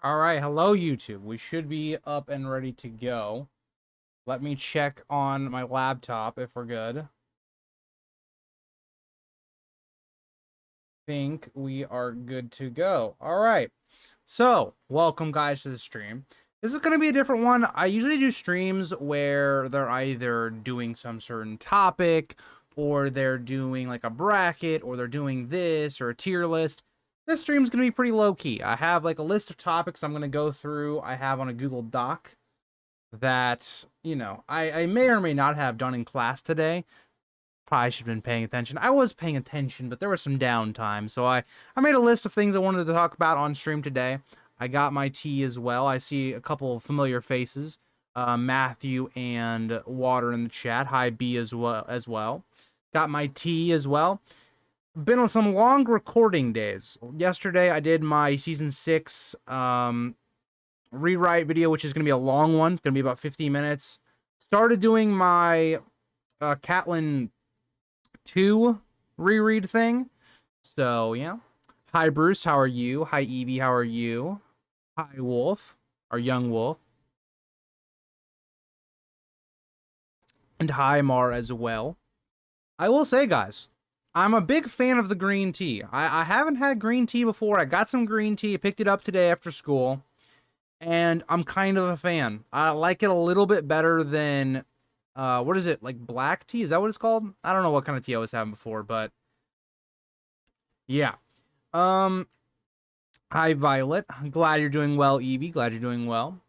All right, hello YouTube. We should be up and ready to go. Let me check on my laptop if we're good. Think we are good to go. All right. So, welcome guys to the stream. This is going to be a different one. I usually do streams where they're either doing some certain topic or they're doing like a bracket or they're doing this or a tier list. This stream's going to be pretty low key. I have like a list of topics I'm going to go through. I have on a Google Doc that, I may or may not have done in class today. Probably should have been paying attention. I was paying attention, but there was some downtime. So I made a list of things I wanted to talk about on stream today. I got my tea as well. I see a couple of familiar faces. Matthew and Water in the chat. Hi, B as well. Got my tea as well. Been on some long recording days. Yesterday, I did my Season 6 rewrite video, which is going to be a long one. It's going to be about 15 minutes. Started doing my Catelyn 2 reread thing. So, yeah. Hi, Bruce. How are you? Hi, Evie. How are you? Hi, Wolf. Our young Wolf. And hi, Mar as well. I will say, guys, I'm a big fan of the green tea. I haven't had green tea before. I got some green tea. I picked it up today after school. And I'm kind of a fan. I like it a little bit better than, what is it, like black tea? Is that what it's called? I don't know what kind of tea I was having before, but yeah. Hi, Violet. I'm glad you're doing well, Evie. Glad you're doing well.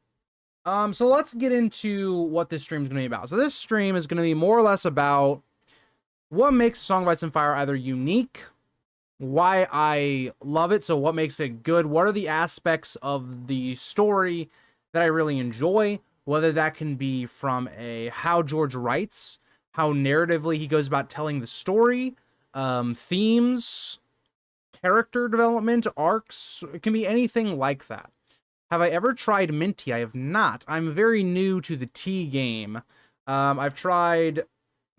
So let's get into what this stream is going to be about. So this stream is going to be more or less about what makes Song of Ice and Fire either unique, why I love it, so what makes it good, what are the aspects of the story that I really enjoy, whether that can be from how George writes, how narratively he goes about telling the story, themes, character development, arcs, it can be anything like that. Have I ever tried mint tea? I have not. I'm very new to the tea game. I've tried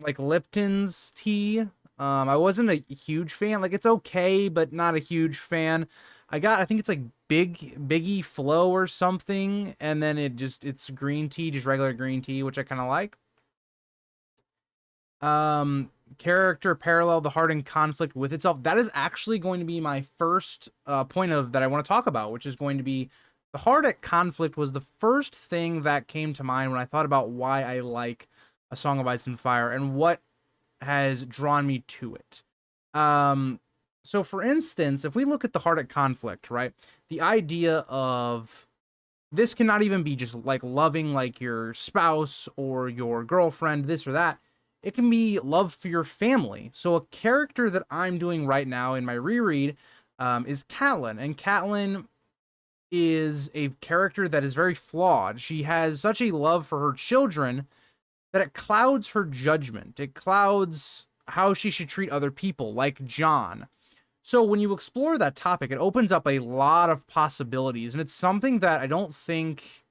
like Lipton's tea. I wasn't a huge fan. Like, it's okay, but not a huge fan. I think it's like Biggie Flow or something, and then it's green tea, just regular green tea, which I kind of like. Character parallel, the heart in conflict with itself. That is actually going to be my first point of that I want to talk about, which is going to be the heart at conflict was the first thing that came to mind when I thought about why I like A Song of Ice and Fire and what has drawn me to it. So for instance, if we look at the heart at conflict, right? The idea of this cannot even be just like loving like your spouse or your girlfriend, this or that. It can be love for your family. So a character that I'm doing right now in my reread is Catelyn, and Catelyn is a character that is very flawed. She has such a love for her children that it clouds her judgment. It clouds how she should treat other people, like Jon. So when you explore that topic, it opens up a lot of possibilities, and it's something that I don't think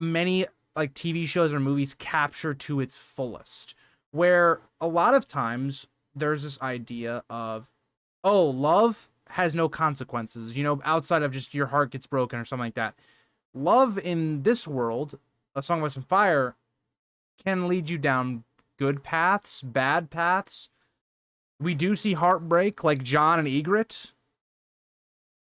many like TV shows or movies capture to its fullest, where a lot of times there's this idea of, oh, love has no consequences, outside of just your heart gets broken or something like that. Love in this world, A Song of Ice and Fire, can lead you down good paths, bad paths. We do see heartbreak like Jon and Ygritte.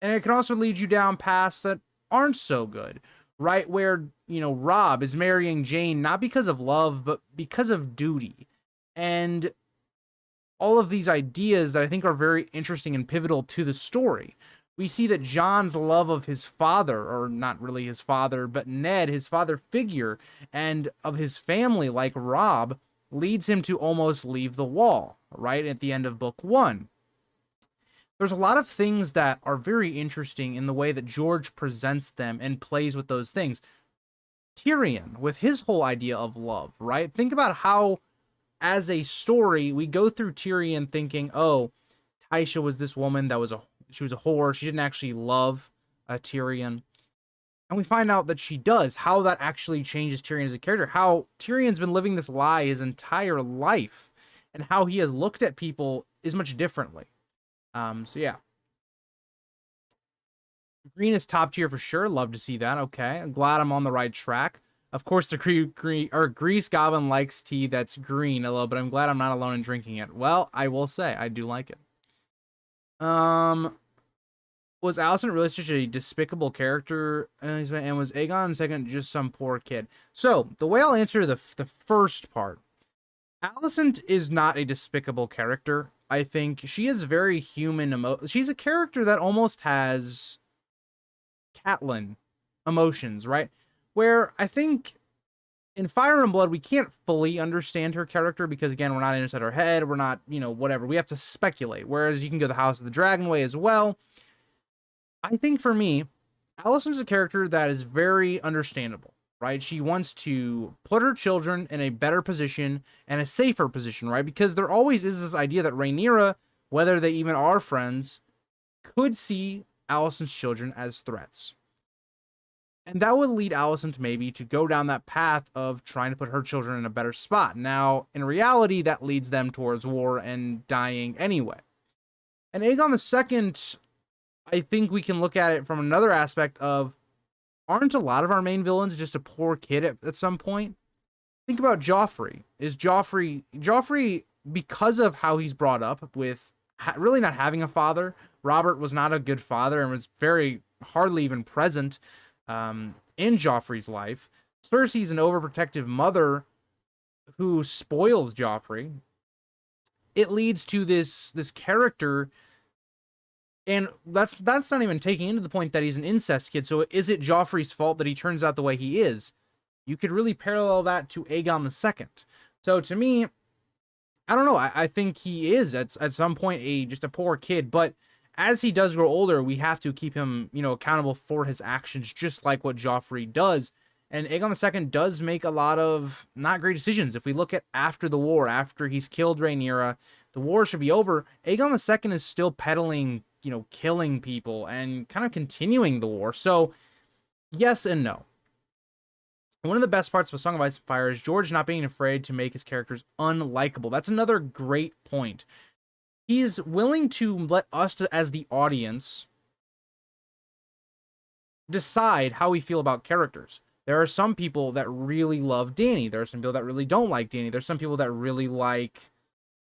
And it can also lead you down paths that aren't so good, right? Where, Robb is marrying Jane not because of love, but because of duty. And all of these ideas that I think are very interesting and pivotal to the story. We see that Jon's love of his father, or not really his father, but Ned, his father figure, and of his family, like Robb, leads him to almost leave the wall, right at the end of book 1. There's a lot of things that are very interesting in the way that George presents them and plays with those things. Tyrion, with his whole idea of love, right? Think about how, as a story, we go through Tyrion thinking, oh, Tysha was this woman that she was a whore. She didn't actually love Tyrion. And we find out that she does. How that actually changes Tyrion as a character. How Tyrion's been living this lie his entire life. And how he has looked at people is much differently. So yeah. Green is top tier for sure. Love to see that. Okay, I'm glad I'm on the right track. Of course, the Grease Goblin likes tea that's green a little, but I'm glad I'm not alone in drinking it. Well, I will say I do like it. Was Allison really such a despicable character? And was Aegon second just some poor kid? So the way I'll answer the first part, Alicent is not a despicable character. I think she is very human. She's a character that almost has Catelyn emotions, right? Where I think in Fire and Blood we can't fully understand her character because again we're not inside her head. We're not, whatever. We have to speculate. Whereas you can go the House of the Dragon way as well. I think for me, Alicent's a character that is very understandable, right? She wants to put her children in a better position and a safer position, right? Because there always is this idea that Rhaenyra, whether they even are friends, could see Alicent's children as threats. And that would lead Alicent maybe to go down that path of trying to put her children in a better spot. Now, in reality, that leads them towards war and dying anyway. And Aegon II, I think we can look at it from another aspect of, aren't a lot of our main villains just a poor kid at some point? Think about Joffrey. Is Joffrey, because of how he's brought up with really not having a father, Robert was not a good father and was very hardly even present in Joffrey's life. Cersei's an overprotective mother who spoils Joffrey. It leads to this character. And that's not even taking into the point that he's an incest kid. So is it Joffrey's fault that he turns out the way he is? You could really parallel that to Aegon II. So to me, I don't know. I think he is at some point just a poor kid. But as he does grow older, we have to keep him, accountable for his actions, just like what Joffrey does. And Aegon II does make a lot of not great decisions. If we look at after the war, after he's killed Rhaenyra, the war should be over. Aegon II is still peddling, killing people and kind of continuing the war. So yes and no. One of the best parts of A Song of Ice and Fire is George not being afraid to make his characters unlikable. That's another great point. He's willing to let us, as the audience, decide how we feel about characters. There are some people that really love Dany. There are some people that really don't like Dany. There's some people that really like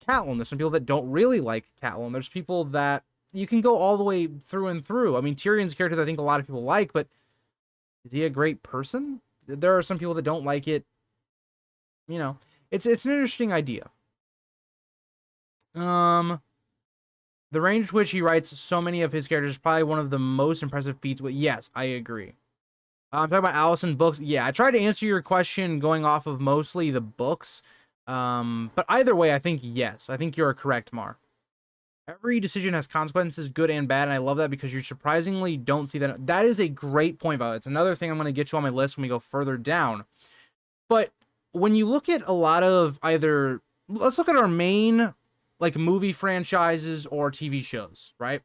Catelyn. There's some people that don't really like Catelyn. There's people that you can go all the way through and through. I mean, Tyrion's a character that I think a lot of people like, but is he a great person? There are some people that don't like it. It's an interesting idea. The range at which he writes so many of his characters is probably one of the most impressive feats. But yes, I agree. I'm talking about Allison books. Yeah, I tried to answer your question going off of mostly the books. But either way, I think yes. I think you're correct, Mar. Every decision has consequences, good and bad, and I love that because you surprisingly don't see that. That is a great point, Violet. It's another thing I'm going to get you on my list when we go further down. But when you look at a lot of let's look at our main movie franchises or TV shows, right?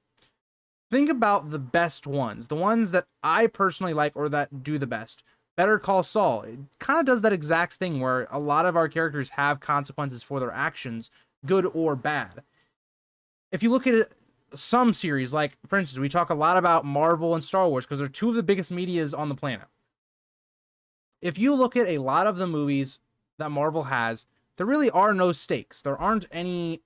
Think about the best ones, the ones that I personally like or that do the best. Better Call Saul. It kind of does that exact thing where a lot of our characters have consequences for their actions, good or bad. If you look at some series, like, for instance, we talk a lot about Marvel and Star Wars because they're two of the biggest medias on the planet. If you look at a lot of the movies that Marvel has, there really are no stakes. There aren't any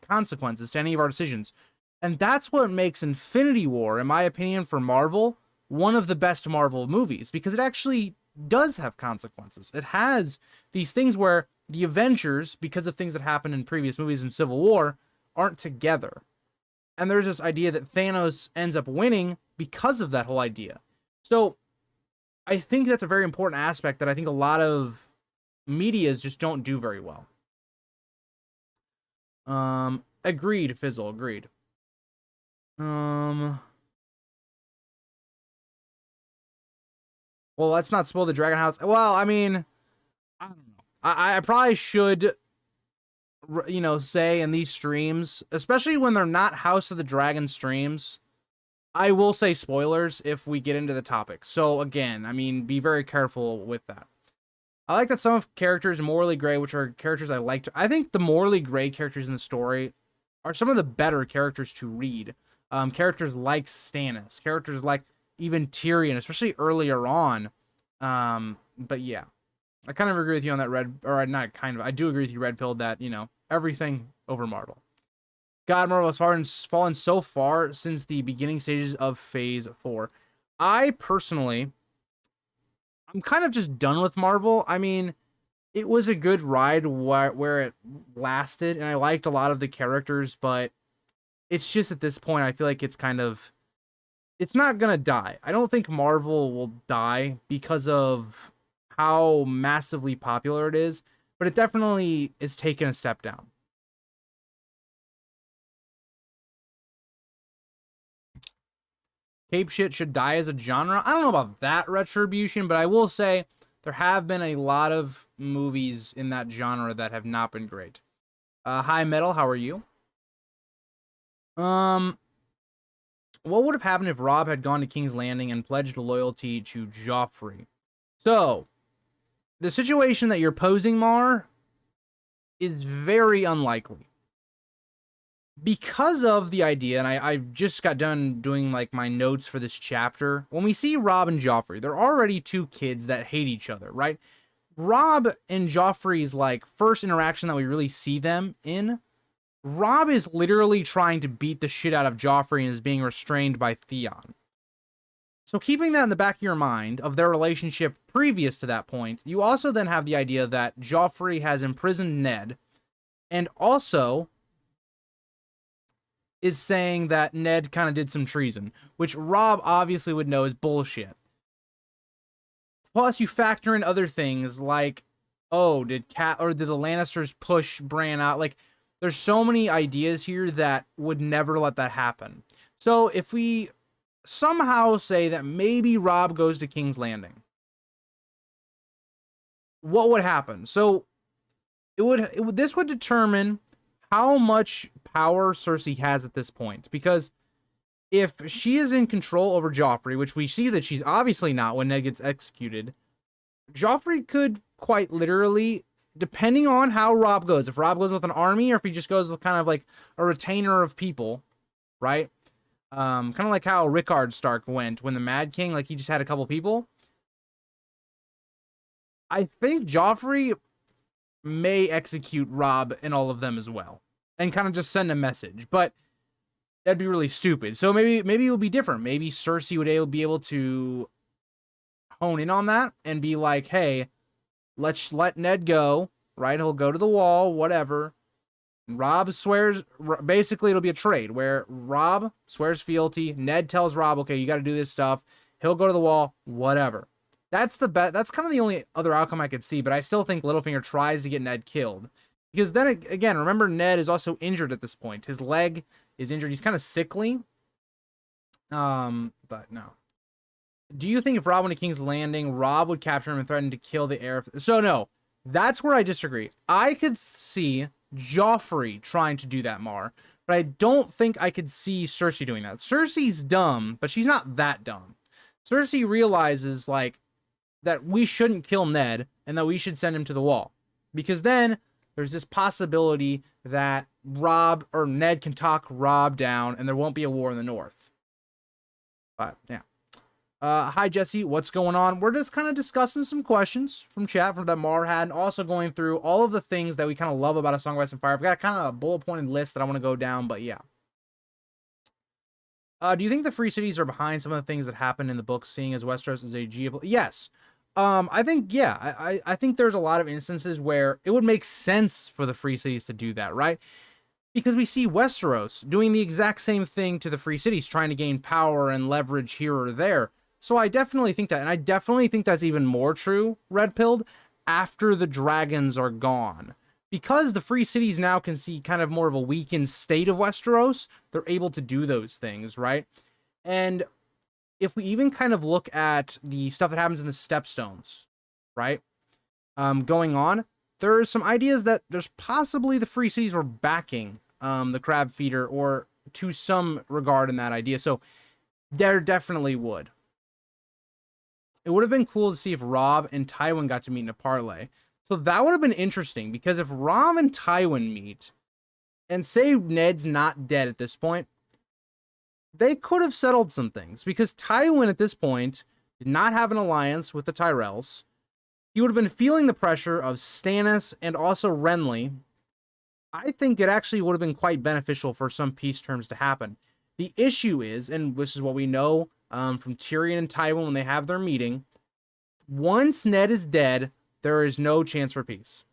consequences to any of our decisions. And that's what makes Infinity War, in my opinion, for Marvel, one of the best Marvel movies, because it actually does have consequences. It has these things where the Avengers, because of things that happened in previous movies in Civil War, aren't together. And there's this idea that Thanos ends up winning because of that whole idea. So I think that's a very important aspect that I think a lot of medias just don't do very well. Agreed, Fizzle, agreed. Well, let's not spoil the Dragon House. Well, I mean, I don't know. I probably should, say in these streams, especially when they're not House of the Dragon streams, I will say spoilers if we get into the topic. So again, I mean, be very careful with that. I like that some of characters morally gray, which are characters I like to. I think the morally gray characters in the story are some of the better characters to read. Characters like Stannis, characters like even Tyrion, especially earlier on. But yeah, I kind of agree with you on that not kind of. I do agree with you, Red Pill, that everything over Marvel. God, Marvel has fallen so far since the beginning stages of Phase 4. I personally, I'm kind of just done with Marvel. I mean, it was a good ride where it lasted, and I liked a lot of the characters, but it's just at this point, I feel like it's not gonna die. I don't think Marvel will die because of how massively popular it is, but it definitely is taking a step down. Cape shit should die as a genre. I don't know about that, Retribution, but I will say there have been a lot of movies in that genre that have not been great. High Metal, how are you? What would have happened if Robb had gone to King's Landing and pledged loyalty to Joffrey? So, the situation that you're posing, Mar, is very unlikely. Because of the idea, and I just got done doing like my notes for this chapter. When we see Robb and Joffrey, they're already two kids that hate each other, right? Robb and Joffrey's like first interaction that we really see them in, Robb is literally trying to beat the shit out of Joffrey and is being restrained by Theon. So keeping that in the back of your mind of their relationship previous to that point, you also then have the idea that Joffrey has imprisoned Ned and also is saying that Ned kind of did some treason, which Robb obviously would know is bullshit. Plus, you factor in other things like, oh, did the Lannisters push Bran out? Like, there's so many ideas here that would never let that happen. So if we somehow say that maybe Robb goes to King's Landing, what would happen? So this would determine how much power Cersei has at this point, because if she is in control over Joffrey, which we see that she's obviously not when Ned gets executed, Joffrey could quite literally, depending on how Robb goes, if Robb goes with an army or if he just goes with kind of like a retainer of people, right? Kind of like how Rickard Stark went when the Mad King, like he just had a couple people. I think Joffrey may execute Robb and all of them as well, and kind of just send a message, but that'd be really stupid. So maybe it would be different. Maybe Cersei would be able to hone in on that and be like, hey, let's let Ned go, right? He'll go to the wall, whatever. Robb swears, basically it'll be a trade where Robb swears fealty. Ned tells Robb, okay, you got to do this stuff. He'll go to the wall, whatever. That's the bet. That's kind of the only other outcome I could see, but I still think Littlefinger tries to get Ned killed. Because then again, remember Ned is also injured at this point. His leg is injured. He's kind of sickly. But no. Do you think if Robb went to King's Landing, Robb would capture him and threaten to kill the heir? So no, that's where I disagree. I could see Joffrey trying to do that, Mar, but I don't think I could see Cersei doing that. Cersei's dumb, but she's not that dumb. Cersei realizes like that we shouldn't kill Ned and that we should send him to the wall, because then there's this possibility that Robb or Ned can talk Robb down and there won't be a war in the north. But yeah. Hi Jesse, what's going on? We're just kind of discussing some questions from chat from that Mar had, and also going through all of the things that we kind of love about A Song of Ice and Fire. I've got kind of a bullet pointed list that I want to go down, but yeah. Do you think the Free Cities are behind some of the things that happen in the book, seeing as Westeros is a geopolitical? Yes. I think, yeah, I think there's a lot of instances where it would make sense for the Free Cities to do that, right? Because we see Westeros doing the exact same thing to the Free Cities, trying to gain power and leverage here or there. So I definitely think that, and I definitely think that's even more true, Red Pilled, after the dragons are gone. Because the Free Cities now can see kind of more of a weakened state of Westeros, they're able to do those things, right? And if we even kind of look at the stuff that happens in the Stepstones, right? Going on, there's some ideas that there's possibly the Free Cities were backing the Crab Feeder, or to some regard in that idea. So there definitely would. It would have been cool to see if Robb and Tywin got to meet in a parlay. So that would have been interesting, because if Robb and Tywin meet, and say Ned's not dead at this point, they could have settled some things because Tywin at this point did not have an alliance with the Tyrells. He would have been feeling the pressure of Stannis and also Renly. I think it actually would have been quite beneficial for some peace terms to happen. The issue is, and this is what we know from Tyrion and Tywin when they have their meeting, once Ned is dead, there is no chance for peace.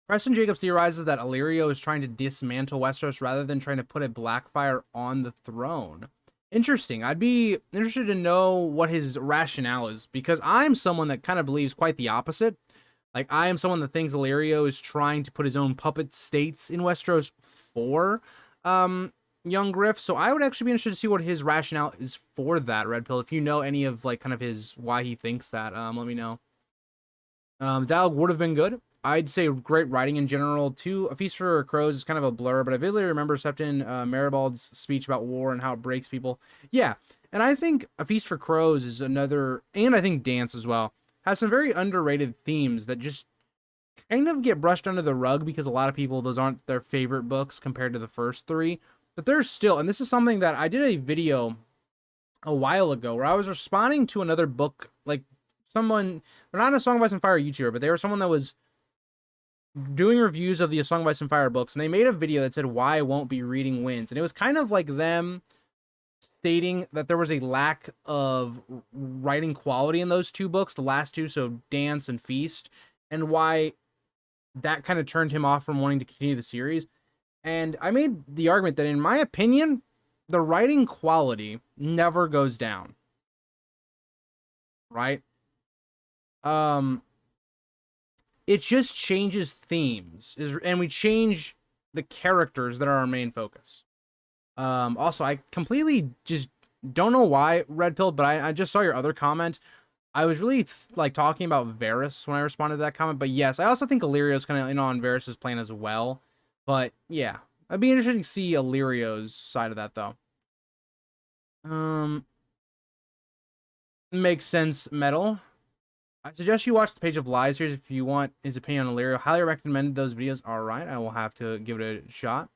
Preston Jacobs theorizes that Illyrio is trying to dismantle Westeros rather than trying to put a Blackfire on the throne. Interesting. I'd be interested to know what his rationale is, because I'm someone that kind of believes quite the opposite. Like, I am someone that thinks Illyrio is trying to put his own puppet states in Westeros for young Griff. So I would actually be interested to see what his rationale is for that, Red Pill. If you know any of, like, kind of his why he thinks that, let me know. Dialogue would have been good. I'd say great writing in general. A Feast for Crows is kind of a blur, but I vividly remember Septon Maribald's speech about war and how it breaks people. Yeah, and I think A Feast for Crows is another, and I think Dance as well, has some very underrated themes that just kind of get brushed under the rug because a lot of people, those aren't their favorite books compared to the first three. But there's still, and this is something that I did a video a while ago where I was responding to another book, like someone, they're not a Song of Ice and Fire YouTuber, but they were someone that was doing reviews of the A Song of Ice and Fire books, and they made a video that said why I won't be reading Winds, and it was kind of like them stating that there was a lack of writing quality in those two books, the last two, so Dance and Feast, and why that kind of turned him off from wanting to continue the series. And I made the argument that in my opinion, the writing quality never goes down, right? It just changes themes, and we change the characters that are our main focus. Also, I completely just don't know why, Red Pill, but I just saw your other comment. I was really like talking about Varys when I responded to that comment, but yes, I also think Illyrio's kind of in on Varys' plan as well. But yeah, I'd be interested to see Illyrio's side of that though. Makes sense, Metal. I suggest you watch the Page of Lies series if you want his opinion on Illyrio. Highly recommend those videos. All right, I will have to give it a shot.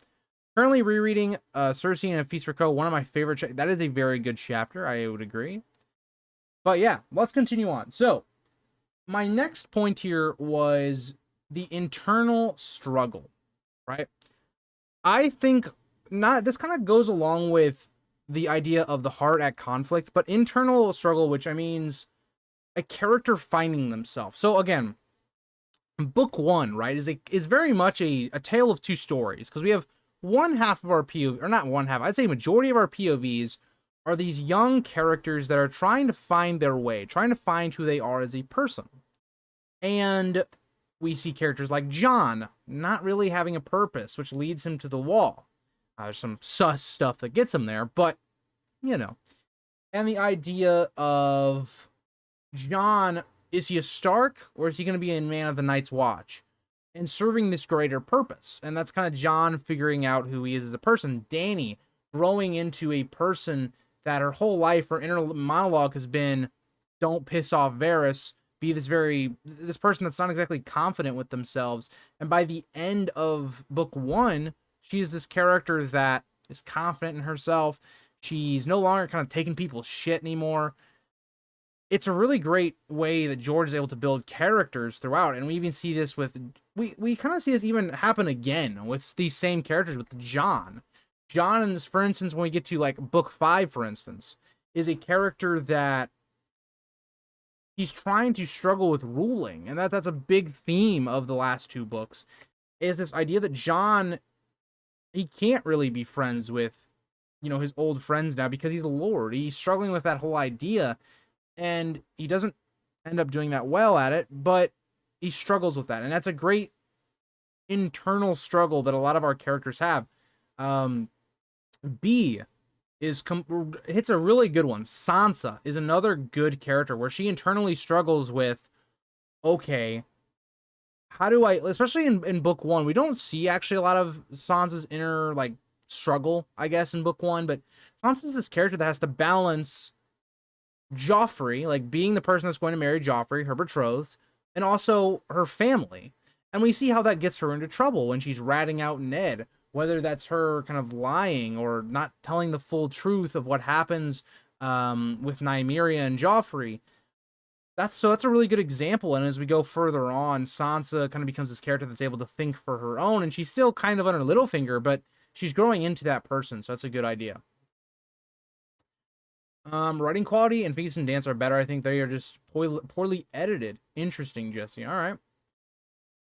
Currently rereading Cersei and A Feast for Crow, one of my favorite. That is a very good chapter, I would agree. But yeah, let's continue on. So, my next point here was the internal struggle, right? I think this kind of goes along with the idea of the heart at conflict, but internal struggle, which I means a character finding themselves. So again, book one, right, is very much a tale of two stories, because we have one half of our POV, or not one half, I'd say majority of our POVs are these young characters that are trying to find their way, trying to find who they are as a person. And we see characters like Jon not really having a purpose, which leads him to the wall. There's some sus stuff that gets him there, but, you know. And the idea of Jon, is he a Stark, or is he going to be a man of the Night's Watch? And serving this greater purpose. And that's kind of Jon figuring out who he is as a person. Dany growing into a person that her whole life, her inner monologue has been, don't piss off Varys, be this person that's not exactly confident with themselves. And by the end of book one, she's this character that is confident in herself. She's no longer kind of taking people's shit anymore. It's a really great way that George is able to build characters throughout. And we even see this with, we kind of see this even happen again with these same characters with Jon. Jon, in this, for instance, when we get to like book 5, for instance, is a character that he's trying to struggle with ruling. And that's a big theme of the last two books, is this idea that Jon, he can't really be friends with, his old friends now because he's a lord. He's struggling with that whole idea. And he doesn't end up doing that well at it, but he struggles with that. And that's a great internal struggle that a lot of our characters have. B hits a really good one. Sansa is another good character where she internally struggles with, okay, how do I, especially in book one, we don't see actually a lot of Sansa's inner like struggle, I guess, in book one, but Sansa's this character that has to balance Joffrey, like being the person that's going to marry Joffrey, her betrothed, and also her family. And we see how that gets her into trouble when she's ratting out Ned, whether that's her kind of lying or not telling the full truth of what happens with Nymeria and Joffrey. That's a really good example. And as we go further on, Sansa kind of becomes this character that's able to think for her own, and she's still kind of under Littlefinger, but she's growing into that person. So that's a good idea. Writing quality and Feast and Dance are better. I think they are just poorly edited. Interesting, Jesse. All right.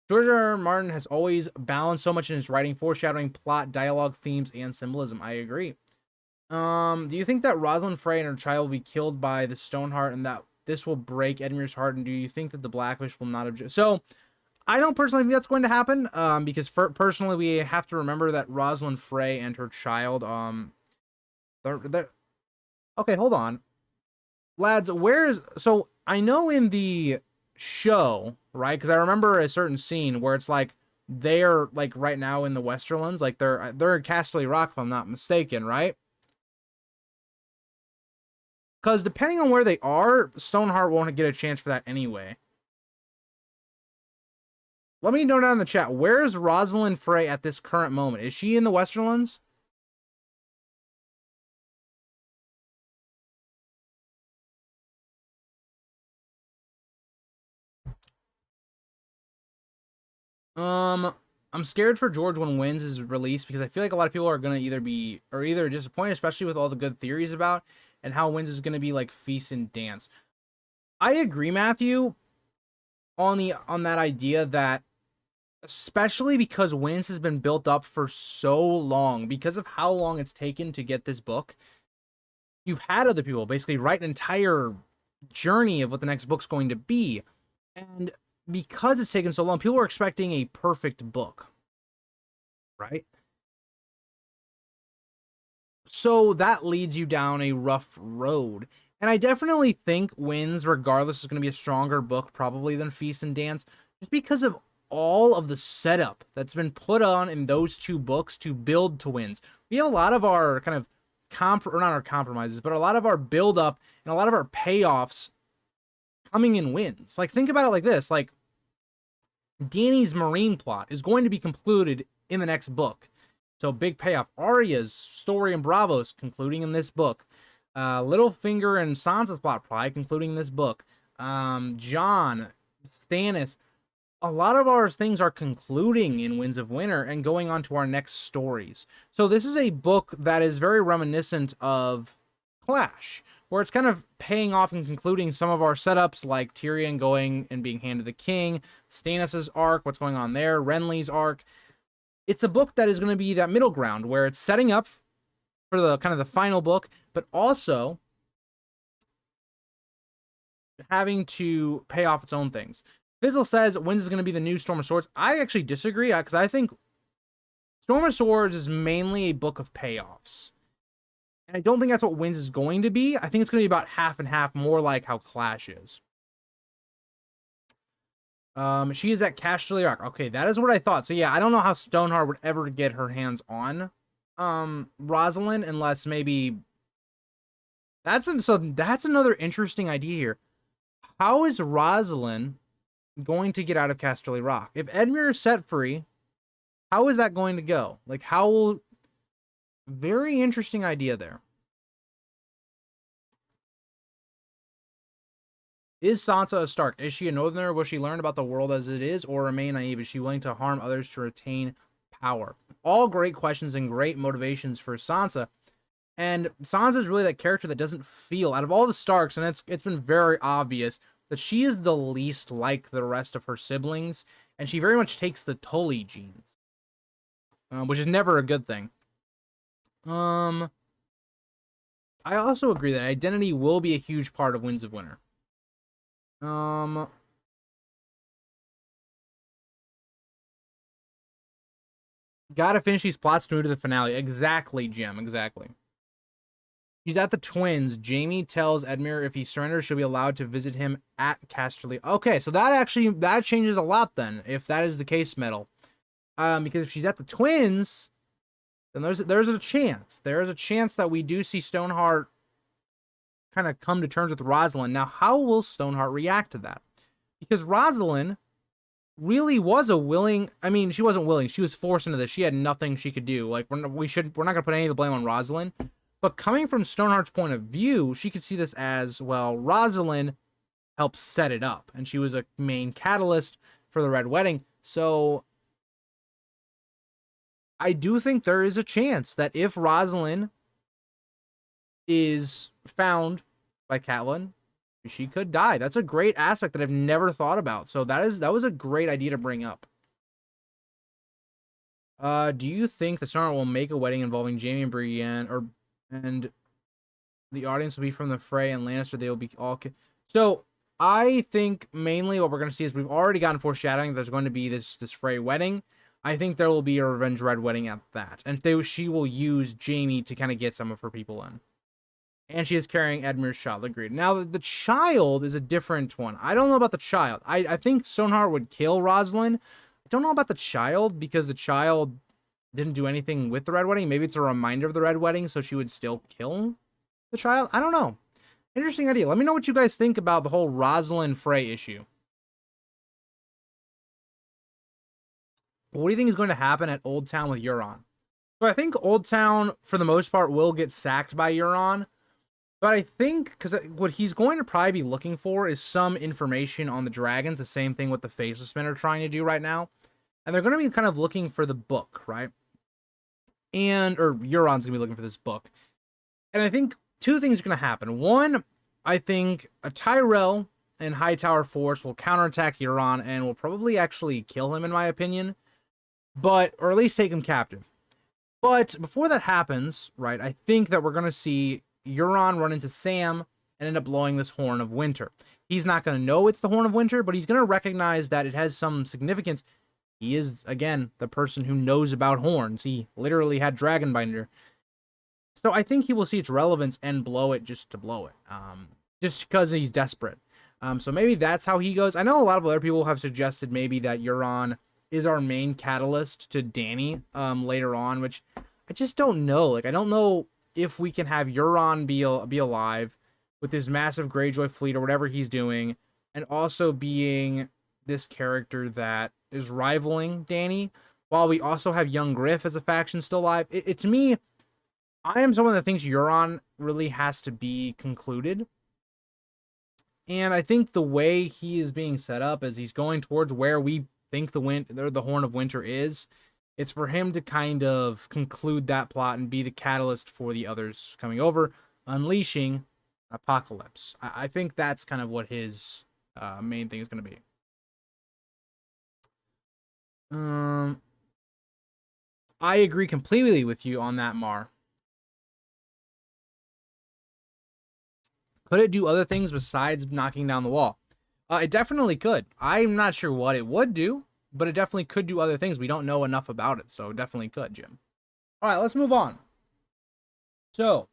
George R. R. Martin has always balanced so much in his writing, foreshadowing, plot, dialogue, themes, and symbolism. I agree. Do you think that Rosalind Frey and her child will be killed by the Stoneheart, and that this will break Edmure's heart? And do you think that the Blackfish will not object? So, I don't personally think that's going to happen. Because personally, we have to remember that Rosalind Frey and her child, they're okay. Hold on, lads. So I know in the show, right? Because I remember a certain scene where it's like they're like right now in the Westerlands, like they're in Casterly Rock, if I'm not mistaken, right? Because depending on where they are, Stoneheart won't get a chance for that anyway. Let me know down in the chat, where is Rosalind Frey at this current moment? Is she in the Westerlands? I'm scared for George when Wins is released, because I feel like a lot of people are gonna either disappointed, especially with all the good theories about and how Wins is gonna be like Feast and Dance. I agree, Matthew, on that idea that, especially because Wins has been built up for so long, because of how long it's taken to get this book. You've had other people basically write an entire journey of what the next book's going to be, and because it's taken so long, people are expecting a perfect book, right? So that leads you down a rough road. And I definitely think Wins, regardless, is going to be a stronger book probably than Feast and Dance, just because of all of the setup that's been put on in those two books to build to Wins. We have a lot of our kind of not our compromises, but a lot of our build up and a lot of our payoffs coming in Wins. Like, think about it like this: like, Dany's marine plot is going to be concluded in the next book. So big payoff. Arya's story in Bravos concluding in this book. Littlefinger and Sansa's plot probably concluding in this book. Jon, Stannis. A lot of our things are concluding in Winds of Winter and going on to our next stories. So this is a book that is very reminiscent of Clash, where it's kind of paying off and concluding some of our setups, like Tyrion going and being handed the king, Stannis' arc, what's going on there, Renly's arc. It's a book that is going to be that middle ground where it's setting up for the kind of the final book, but also having to pay off its own things. Fizzle says Winds is going to be the new Storm of Swords. I actually disagree, because I think Storm of Swords is mainly a book of payoffs. And I don't think that's what Winds is going to be. I think it's going to be about half and half, more like how Clash is. She is at Casterly Rock. Okay, that is what I thought. So yeah, I don't know how Stoneheart would ever get her hands on Rosalind, unless maybe that's another interesting idea here. How is Rosalind going to get out of Casterly Rock? If Edmure is set free, how is that going to go? Like, how will... Very interesting idea there. Is Sansa a Stark? Is she a Northerner? Will she learn about the world as it is, or remain naive? Is she willing to harm others to retain power? All great questions and great motivations for Sansa. And Sansa is really that character that doesn't feel, out of all the Starks, and it's been very obvious that she is the least like the rest of her siblings, and she very much takes the Tully genes, which is never a good thing. I also agree that identity will be a huge part of Winds of Winter. Gotta finish these plots to move to the finale. Exactly, Jim. Exactly. She's at the Twins. Jaime tells Edmure if he surrenders, she'll be allowed to visit him at Casterly. Okay, so that changes a lot then, if that is the case, Metal. Because if she's at the Twins, then there's a chance. There's a chance that we do see Stoneheart kind of come to terms with Rosalind. Now, how will Stoneheart react to that? because Rosalind really was a willing. I mean, she wasn't willing. She was forced into this. She had nothing she could do. Like we're not gonna put any of the blame on Rosalind. But coming from Stoneheart's point of view, she could see this as, well, Rosalind helped set it up, and she was a main catalyst for the Red Wedding. So I do think there is a chance that if Rosalind is found by Catelyn, she could die. That's a great aspect that I've never thought about. So that was a great idea to bring up. Do you think the Stoneheart will make a wedding involving Jaime and Brienne, and the audience will be from the Frey and Lannister? They will be all. So I think mainly what we're going to see is we've already gotten foreshadowing. There's going to be this Frey wedding. I think there will be a Revenge Red wedding at that, and she will use Jaime to kind of get some of her people in. And she is carrying Edmure's child. Agreed. Now, the child is a different one. I don't know about the child. I think Stoneheart would kill Rosalind. I don't know about the child, because the child didn't do anything with the Red Wedding. Maybe it's a reminder of the Red Wedding, so she would still kill the child. I don't know. Interesting idea. Let me know what you guys think about the whole Rosalind Frey issue. What do you think is going to happen at Old Town with Euron? So I think Old Town, for the most part, will get sacked by Euron. But I think, because what he's going to probably be looking for is some information on the dragons, the same thing what the Faceless Men are trying to do right now. And they're going to be kind of looking for the book, right? Or Euron's going to be looking for this book. And I think two things are going to happen. One, I think a Tyrell and Hightower force will counterattack Euron and will probably actually kill him, in my opinion. Or at least take him captive. But before that happens, right, I think that we're going to see Euron run into Sam and end up blowing this Horn of Winter. He's not going to know it's the Horn of Winter, but he's going to recognize that it has some significance. He is, again, the person who knows about horns. He literally had Dragonbinder. So I think he will see its relevance and blow it just to blow it. Just because he's desperate. So maybe that's how he goes. I know a lot of other people have suggested maybe that Euron is our main catalyst to Dany later on, which I just don't know. Like, I don't know if we can have Euron be alive with this massive Greyjoy fleet or whatever he's doing, and also being this character that is rivaling Dany, while we also have young Griff as a faction still alive. To me, I am someone that thinks Euron really has to be concluded. And I think the way he is being set up as he's going towards where we think the Horn of Winter is, it's for him to kind of conclude that plot and be the catalyst for the others coming over, unleashing apocalypse. I think that's kind of what his main thing is going to be. I agree completely with you on that, Mar. Could it do other things besides knocking down the wall? It definitely could. I'm not sure what it would do, but it definitely could do other things. We don't know enough about it, so it definitely could, Jim. All right, let's move on. So,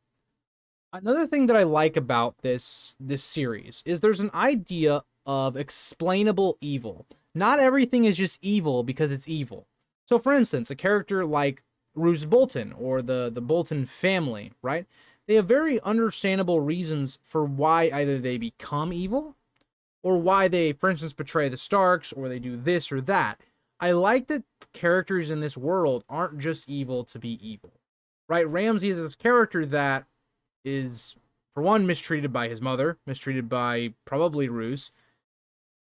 another thing that I like about this series is there's an idea of explainable evil. Not everything is just evil because it's evil. So, for instance, a character like Roose Bolton or the Bolton family, right? They have very understandable reasons for why either they become evil or why they, for instance, betray the Starks, or they do this or that. I like that characters in this world aren't just evil to be evil, right? Ramsay is this character that is, for one, mistreated by his mother, mistreated by probably Roose,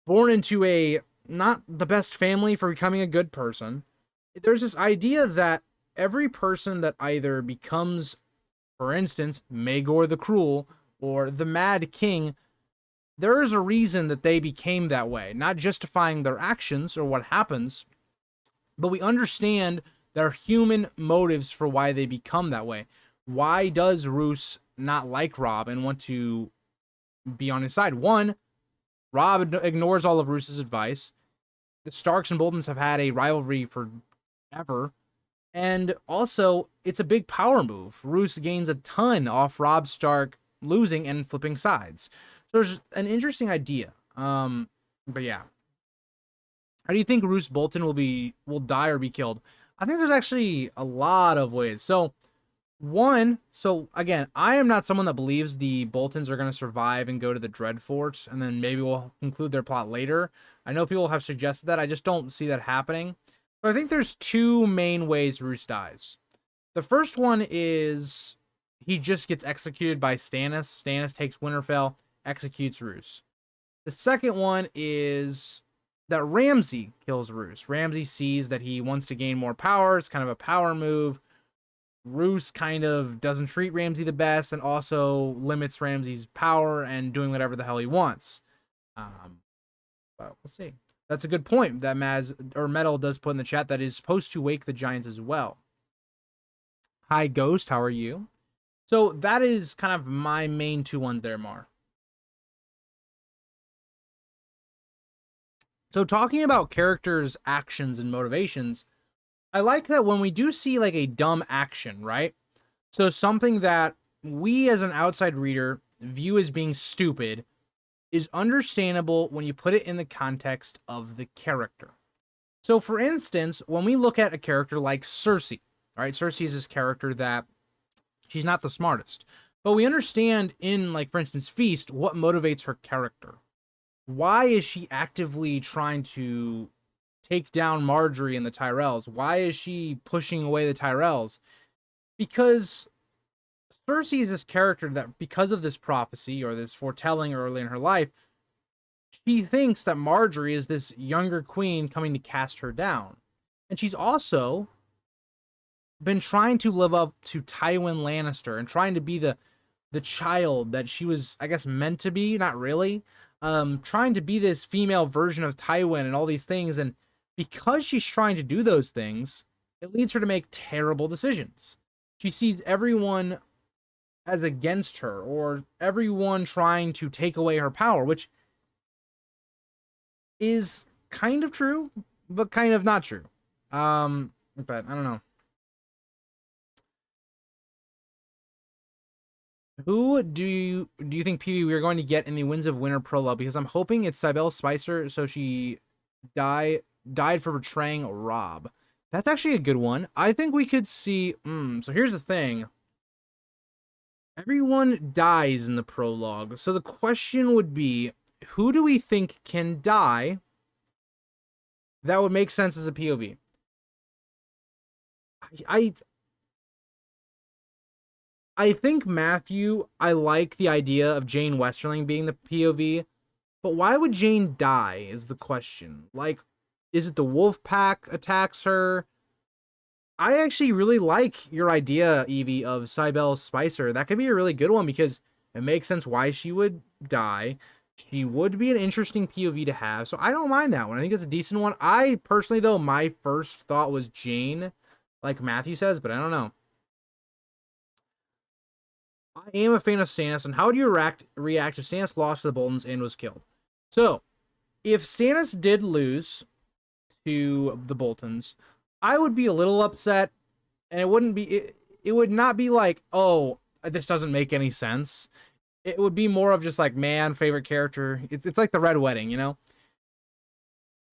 born into a not the best family for becoming a good person. There's this idea that every person that either becomes, for instance, Maegor the Cruel or the Mad King, there is a reason that they became that way, not justifying their actions or what happens, but we understand their human motives for why they become that way. Why does Roose not like Robb and want to be on his side? One, Robb ignores all of Roose's advice. The Starks and Boltons have had a rivalry forever. And also, it's a big power move. Roose gains a ton off Robb Stark losing and flipping sides. So there's an interesting idea. But yeah. How do you think Roose Bolton will die or be killed? I think there's actually a lot of ways. So One, so again, I am not someone that believes the Boltons are going to survive and go to the Dreadfort, and then maybe we'll conclude their plot later. I know people have suggested that. I just don't see that happening. But I think there's two main ways Roose dies. The first one is he just gets executed by Stannis. Stannis takes Winterfell, executes Roose. The second one is that Ramsay kills Roose. Ramsay sees that he wants to gain more power. It's kind of a power move. Roose kind of doesn't treat Ramsay the best and also limits Ramsay's power and doing whatever the hell he wants. But we'll see. That's a good point that Metal does put in the chat, that is supposed to wake the giants as well. Hi, Ghost. How are you? So that is kind of my main two ones there, Mar. So talking about characters' actions and motivations, I like that when we do see like a dumb action, right? So something that we as an outside reader view as being stupid is understandable when you put it in the context of the character. So for instance, when we look at a character like Cersei, all right, Cersei is this character that she's not the smartest, but we understand in, like, for instance, Feast, what motivates her character. Why is she actively trying to take down Marjorie and the Tyrells? Why is she pushing away the Tyrells? Because Cersei is this character that, because of this prophecy or this foretelling early in her life, she thinks that Marjorie is this younger queen coming to cast her down. And she's also been trying to live up to Tywin Lannister and trying to be the child that she was, I guess, meant to be. Not really. Trying to be this female version of Tywin and all these things. And because she's trying to do those things, it leads her to make terrible decisions. She sees everyone as against her, or everyone trying to take away her power, which is kind of true, but kind of not true. But I don't know. Who do you think, PV, we are going to get in the Winds of Winter prologue? Because I'm hoping it's Cybele Spicer, so she died for betraying Robb. That's actually a good one. I think we could see. So here's the thing. Everyone dies in the prologue. So the question would be, who do we think can die that would make sense as a POV? I think Matthew, I like the idea of Jane Westerling being the POV, but why would Jane die is the question. Like, is it the wolf pack attacks her? I actually really like your idea, Evie, of Cybele Spicer. That could be a really good one because it makes sense why she would die. She would be an interesting POV to have, so I don't mind that one. I think it's a decent one. I personally, though, my first thought was Jane, like Matthew says, but I don't know. I am a fan of Stannis, and how would you react if Stannis lost to the Boltons and was killed? So, if Stannis did lose to the Boltons, I would be a little upset, and it wouldn't be, it would not be like, oh, this doesn't make any sense. It would be more of just like, man, favorite character. It's like the Red Wedding, you know?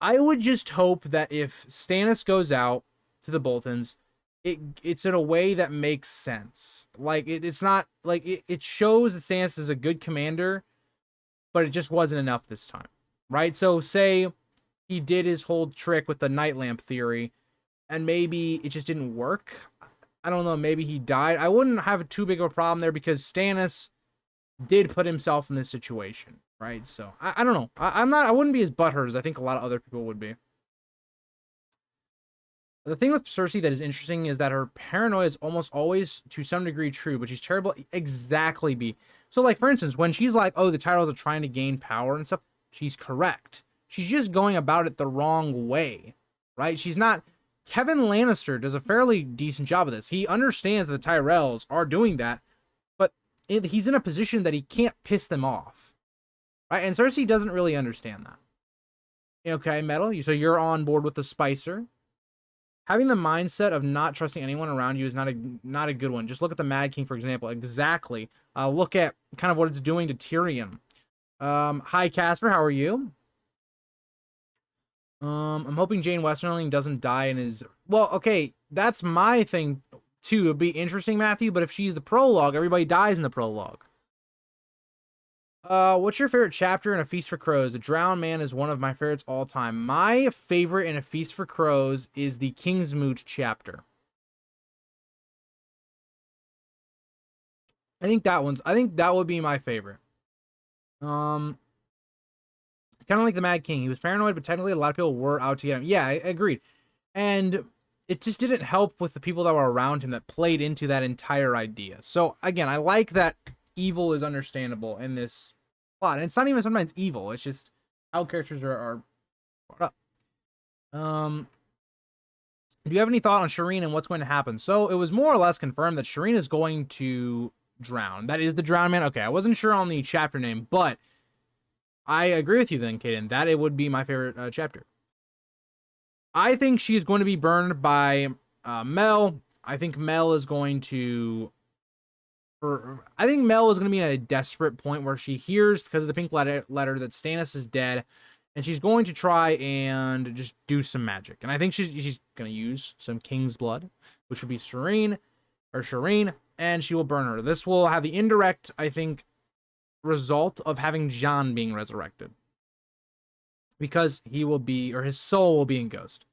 I would just hope that if Stannis goes out to the Boltons, it's in a way that makes sense. Like, it's not, like, it shows that Stannis is a good commander, but it just wasn't enough this time, right? So, say he did his whole trick with the night lamp theory, and maybe it just didn't work. I don't know, maybe he died. I wouldn't have too big of a problem there because Stannis did put himself in this situation, right? So I don't know. I wouldn't be as butthurt as I think a lot of other people would be. The thing with Cersei that is interesting is that her paranoia is almost always to some degree true, but she's terrible. Exactly, B. So, like, for instance, when she's like, oh, the Tyrells are trying to gain power and stuff, she's correct. She's just going about it the wrong way, right? She's not. Kevin Lannister does a fairly decent job of this. He understands that the Tyrells are doing that, but he's in a position that he can't piss them off, right? And Cersei doesn't really understand that. Okay, Metal, so you're on board with the Spicer. Having the mindset of not trusting anyone around you is not a good one. Just look at the Mad King, for example. Exactly. Look at kind of what it's doing to Tyrion. Hi, Casper. How are you? I'm hoping Jane Westerling doesn't die in his... Well, okay, that's my thing 2. It'd be interesting, Matthew, but if she's the prologue, everybody dies in the prologue. What's your favorite chapter in A Feast for Crows? The Drowned Man is one of my favorites all time. My favorite in A Feast for Crows is the Kingsmoot chapter. I think that would be my favorite. Kind of like the Mad King. He was paranoid, but technically a lot of people were out to get him. Yeah, I agreed. And it just didn't help with the people that were around him that played into that entire idea. So again, I like that evil is understandable in this plot. And it's not even sometimes evil. It's just how characters are brought up. Do you have any thought on Shireen and what's going to happen? So it was more or less confirmed that Shireen is going to drown. That is the Drowned Man. Okay, I wasn't sure on the chapter name, but I agree with you then, Kaden, that it would be my favorite chapter. I think she's going to be burned by Mel. I think Mel is going to... I think Mel is going to be at a desperate point where she hears, because of the pink letter that Stannis is dead, and she's going to try and just do some magic. And I think she's going to use some King's Blood, which would be Shireen, and she will burn her. This will have the indirect, I think, result of having Jon being resurrected, because he will be, or his soul will be in Ghost.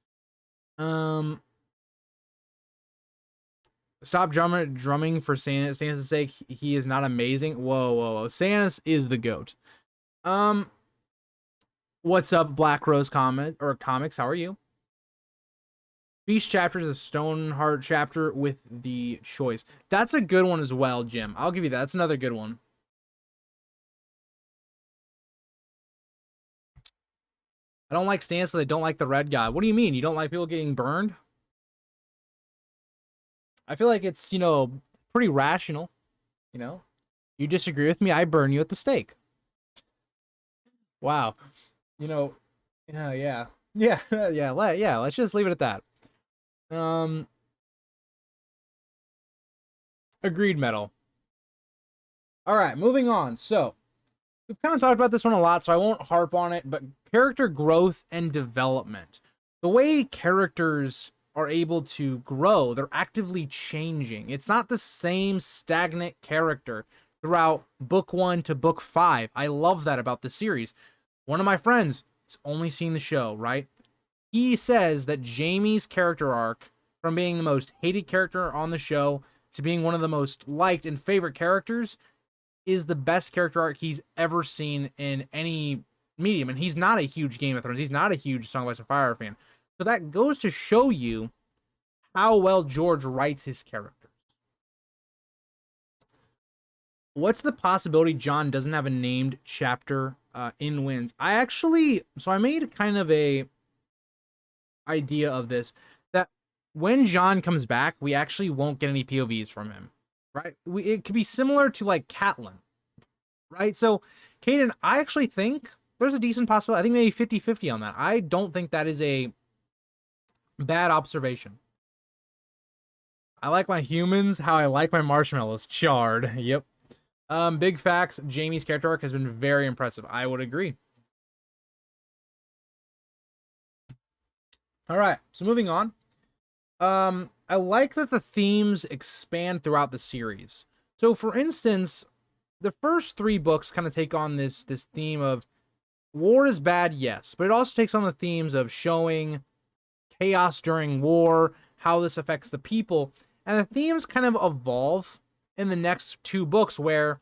Stop drumming for Stannis' sake. He is not amazing. Whoa. Stannis is the GOAT. What's up, Black Rose Comics? How are you? Feast chapter is a Stoneheart chapter with the choice. That's a good one as well, Jim. I'll give you that. That's another good one. I don't like Stannis, so I don't like the red guy. What do you mean? You don't like people getting burned? I feel like it's, pretty rational. You disagree with me, I burn you at the stake. Wow. Yeah. Let's just leave it at that. Agreed, Metal. All right, moving on. So, we've kind of talked about this one a lot, so I won't harp on it, but character growth and development. The way characters are able to grow, they're actively changing. It's not the same stagnant character throughout book 1 to book 5. I love that about the series. One of my friends has only seen the show, right? He says that Jaime's character arc, from being the most hated character on the show to being one of the most liked and favorite characters, is the best character arc he's ever seen in any medium. And he's not a huge Game of Thrones. He's not a huge Song of Ice and Fire fan. So that goes to show you how well George writes his characters. What's the possibility Jon doesn't have a named chapter in Winds? I made kind of a idea of this, that when Jon comes back, we actually won't get any POVs from him, right? It could be similar to like Catelyn, right? So, Kaden, I actually think there's a decent possibility. I think maybe 50-50 on that. I don't think that is a bad observation. I like my humans how I like my marshmallows. Charred. Yep. Big facts. Jaime's character arc has been very impressive. I would agree. All right, so moving on. I like that the themes expand throughout the series. So, for instance, the first 3 books kind of take on this theme of war is bad, yes, but it also takes on the themes of showing chaos during war, how this affects the people, and the themes kind of evolve in the next 2 books, where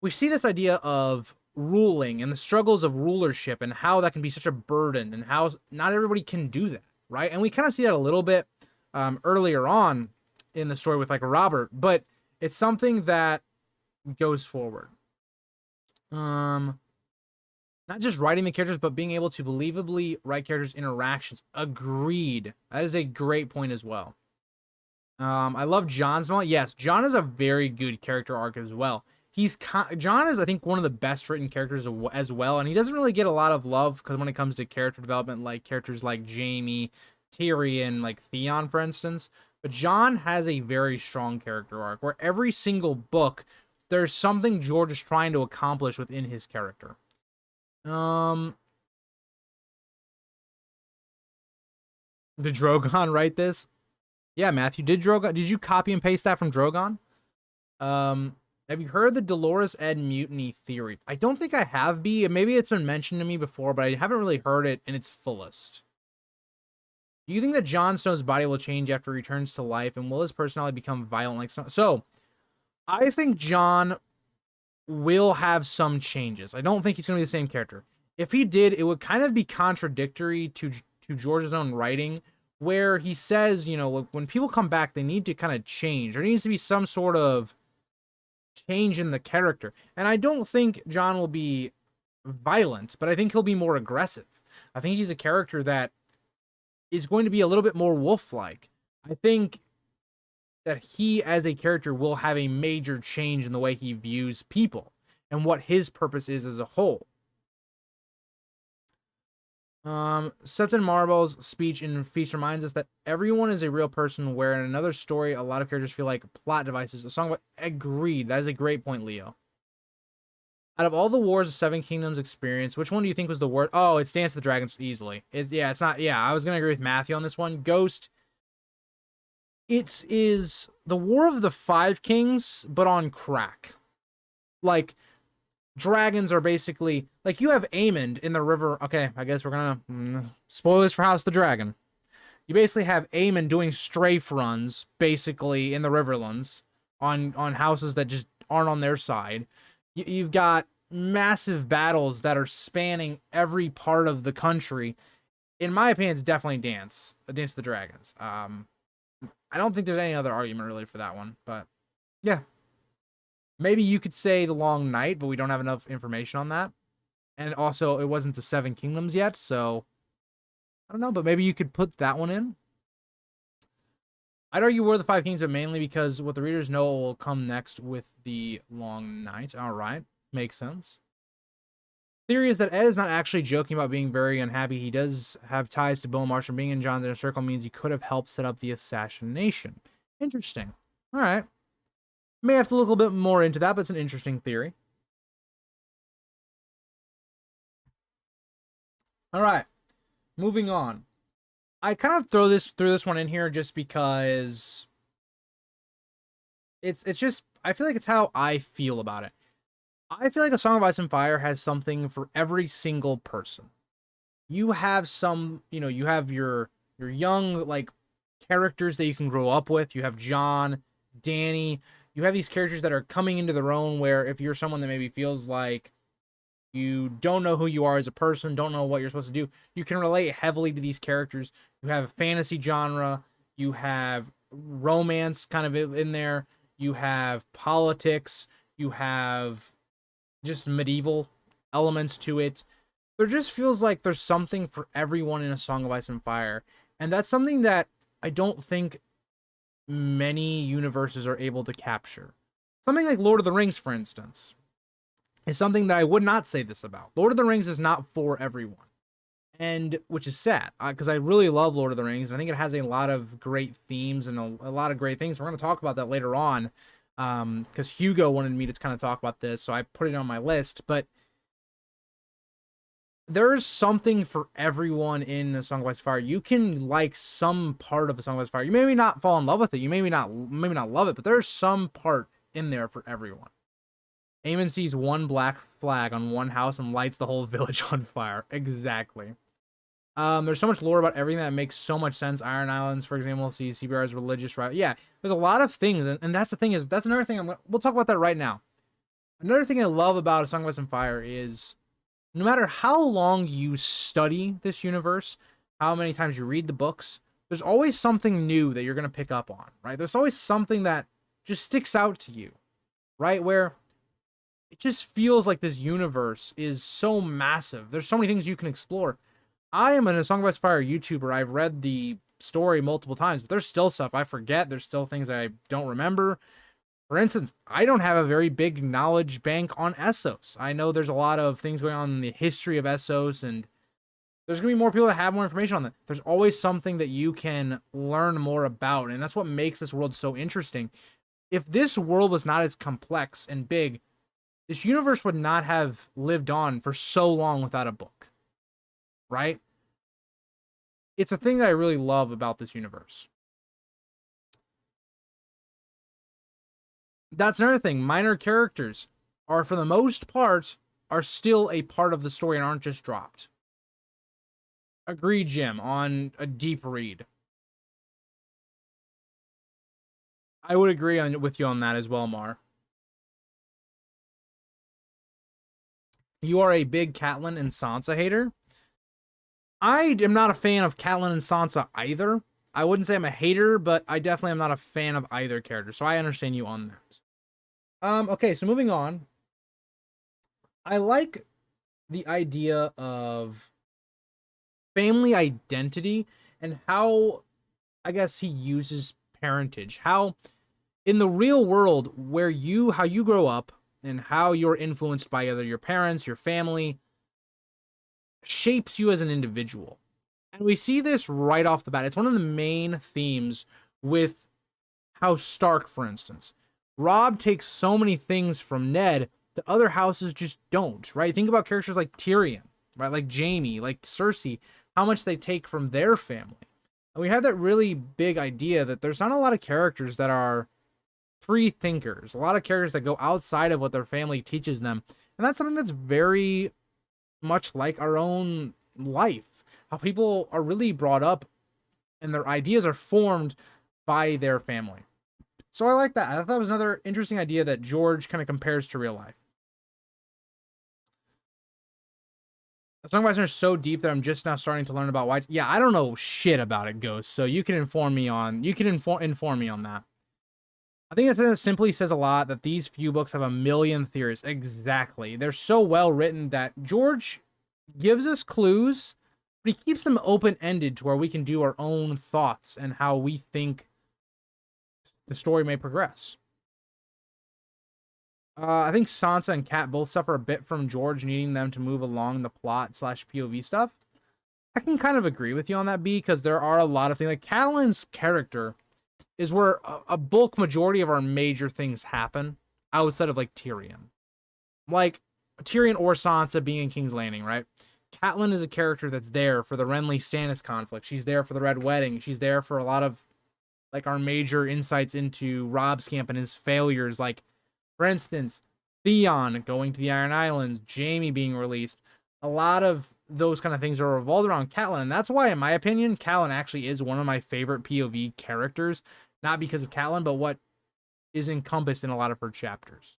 we see this idea of ruling and the struggles of rulership and how that can be such a burden and how not everybody can do that, right? And we kind of see that a little bit earlier on in the story with like Robert, but it's something that goes forward. Not just writing the characters, but being able to believably write characters' interactions. Agreed. That is a great point as well. I love Jon's moment. Yes, Jon is a very good character arc as well. Jon is, I think, one of the best written characters as well, and he doesn't really get a lot of love because when it comes to character development, like characters like Jaime, Tyrion, like Theon, for instance. But Jon has a very strong character arc where every single book there's something George is trying to accomplish within his character. Did Drogon write this? Yeah, Matthew, did you copy and paste that from Drogon? Have you heard the Dolores Ed mutiny theory? I don't think I have, B. Maybe it's been mentioned to me before, but I haven't really heard it in its fullest. Do you think that Jon Snow's body will change after he returns to life, and will his personality become violent like Snow? So, I think Jon will have some changes. I don't think he's going to be the same character. If he did, it would kind of be contradictory to George's own writing, where he says, you know, when people come back, they need to kind of change. There needs to be some sort of change in the character. And I don't think Jon will be violent, but I think he'll be more aggressive. I think he's a character that is going to be a little bit more wolf-like. I think that he, as a character, will have a major change in the way he views people and what his purpose is as a whole. Septon Marble's speech in Feast reminds us that everyone is a real person, where in another story, a lot of characters feel like plot devices. A song about agreed. That is a great point, Leo. Out of all the wars the Seven Kingdoms experienced, which one do you think was the worst? Oh, it's Dance of the Dragons easily. It's not. Yeah, I was gonna agree with Matthew on this one. Ghost. It is the War of the Five Kings, but on crack. Like, dragons are basically like, you have Aemond in the river. Okay, I guess we're gonna spoilers for House of the Dragon. You basically have Aemond doing strafe runs basically in the Riverlands on houses that just aren't on their side. You've got massive battles that are spanning every part of the country. In my opinion, it's definitely Dance of the Dragons. I don't think there's any other argument really for that one, but yeah. Maybe you could say The Long Night, but we don't have enough information on that. And also, it wasn't the Seven Kingdoms yet, so I don't know, but maybe you could put that one in. I'd argue War of the Five Kings, but mainly because what the readers know will come next with The Long Night. All right, makes sense. Theory is that Ed is not actually joking about being very unhappy. He does have ties to Beaumarsh, and being in Jon's inner circle means he could have helped set up the assassination. Interesting. All right. May have to look a little bit more into that, but it's an interesting theory. All right, moving on. I kind of threw this one in here just because it's just, I feel like it's how I feel about it. I feel like A Song of Ice and Fire has something for every single person. You have some, you know, you have your young like characters that you can grow up with. You have Jon, Dany. You have these characters that are coming into their own, where if you're someone that maybe feels like you don't know who you are as a person, don't know what you're supposed to do, you can relate heavily to these characters. You have a fantasy genre, you have romance kind of in there, you have politics, you have just medieval elements to it. There just feels like there's something for everyone in A Song of Ice and Fire. And that's something that I don't think many universes are able to capture. Something like Lord of the Rings, for instance, is something that I would not say this about. Lord of the Rings is not for everyone, and which is sad, because I really love Lord of the Rings, and I think it has a lot of great themes and a lot of great things. We're going to talk about that later on, because Hugo wanted me to kind of talk about this, so I put it on my list. But there's something for everyone in A Song of Ice and Fire. You can like some part of A Song of Ice and Fire. You maybe not fall in love with it. You maybe not love it, but there's some part in there for everyone. Aemon sees one black flag on one house and lights the whole village on fire. Exactly. There's so much lore about everything that makes so much sense. Iron Islands, for example, sees CBR's religious right. Yeah, there's a lot of things, and that's the thing is that's another thing. We'll talk about that right now. Another thing I love about A Song of Ice and Fire is no matter how long you study this universe, how many times you read the books, there's always something new that you're gonna pick up on, right? There's always something that just sticks out to you, right? Where it just feels like this universe is so massive. There's so many things you can explore. I am a Song of Ice and Fire YouTuber. I've read the story multiple times, but there's still stuff I forget. There's still things I don't remember. For instance, I don't have a very big knowledge bank on Essos. I know there's a lot of things going on in the history of Essos, and there's going to be more people that have more information on that. There's always something that you can learn more about, and that's what makes this world so interesting. If this world was not as complex and big, this universe would not have lived on for so long without a book, right? It's a thing that I really love about this universe. That's another thing. Minor characters are, for the most part, are still a part of the story and aren't just dropped. Agreed, Jim, on a deep read. I would agree with you on that as well, Mar. You are a big Catelyn and Sansa hater. I am not a fan of Catelyn and Sansa either. I wouldn't say I'm a hater, but I definitely am not a fan of either character. So I understand you on that. Okay, so moving on. I like the idea of family identity and how, I guess, he uses parentage. How in the real world, where how you grow up and how you're influenced by either your parents, your family, shapes you as an individual. And we see this right off the bat. It's one of the main themes with House Stark, for instance. Robb takes so many things from Ned that other houses just don't, right? Think about characters like Tyrion, right? Like Jaime, like Cersei, how much they take from their family. And we have that really big idea that there's not a lot of characters that are free thinkers, a lot of characters that go outside of what their family teaches them. And that's something that's very much like our own life, how people are really brought up and their ideas are formed by their family. So I like that. I thought that was another interesting idea that George kind of compares to real life. The Song of Ice and Fire is so deep that I'm just now starting to learn about why. Yeah, I don't know shit about it, Ghost. So you can inform me on. You can inform me on that. I think it simply says a lot that these few books have a million theories. Exactly. They're so well written that George gives us clues, but he keeps them open-ended to where we can do our own thoughts and how we think the story may progress. I think Sansa and Kat both suffer a bit from George needing them to move along the plot / POV stuff. I can kind of agree with you on that, B, because there are a lot of things. Like, Catelyn's character is where a bulk majority of our major things happen outside of, like, Tyrion. Like, Tyrion or Sansa being in King's Landing, right? Catelyn is a character that's there for the Renly-Stannis conflict. She's there for the Red Wedding. She's there for a lot of, like, our major insights into Robb's camp and his failures. Like, for instance, Theon going to the Iron Islands, Jaime being released. A lot of those kind of things are revolved around Catelyn. And that's why, in my opinion, Catelyn actually is one of my favorite POV characters. Not because of Catelyn, but what is encompassed in a lot of her chapters.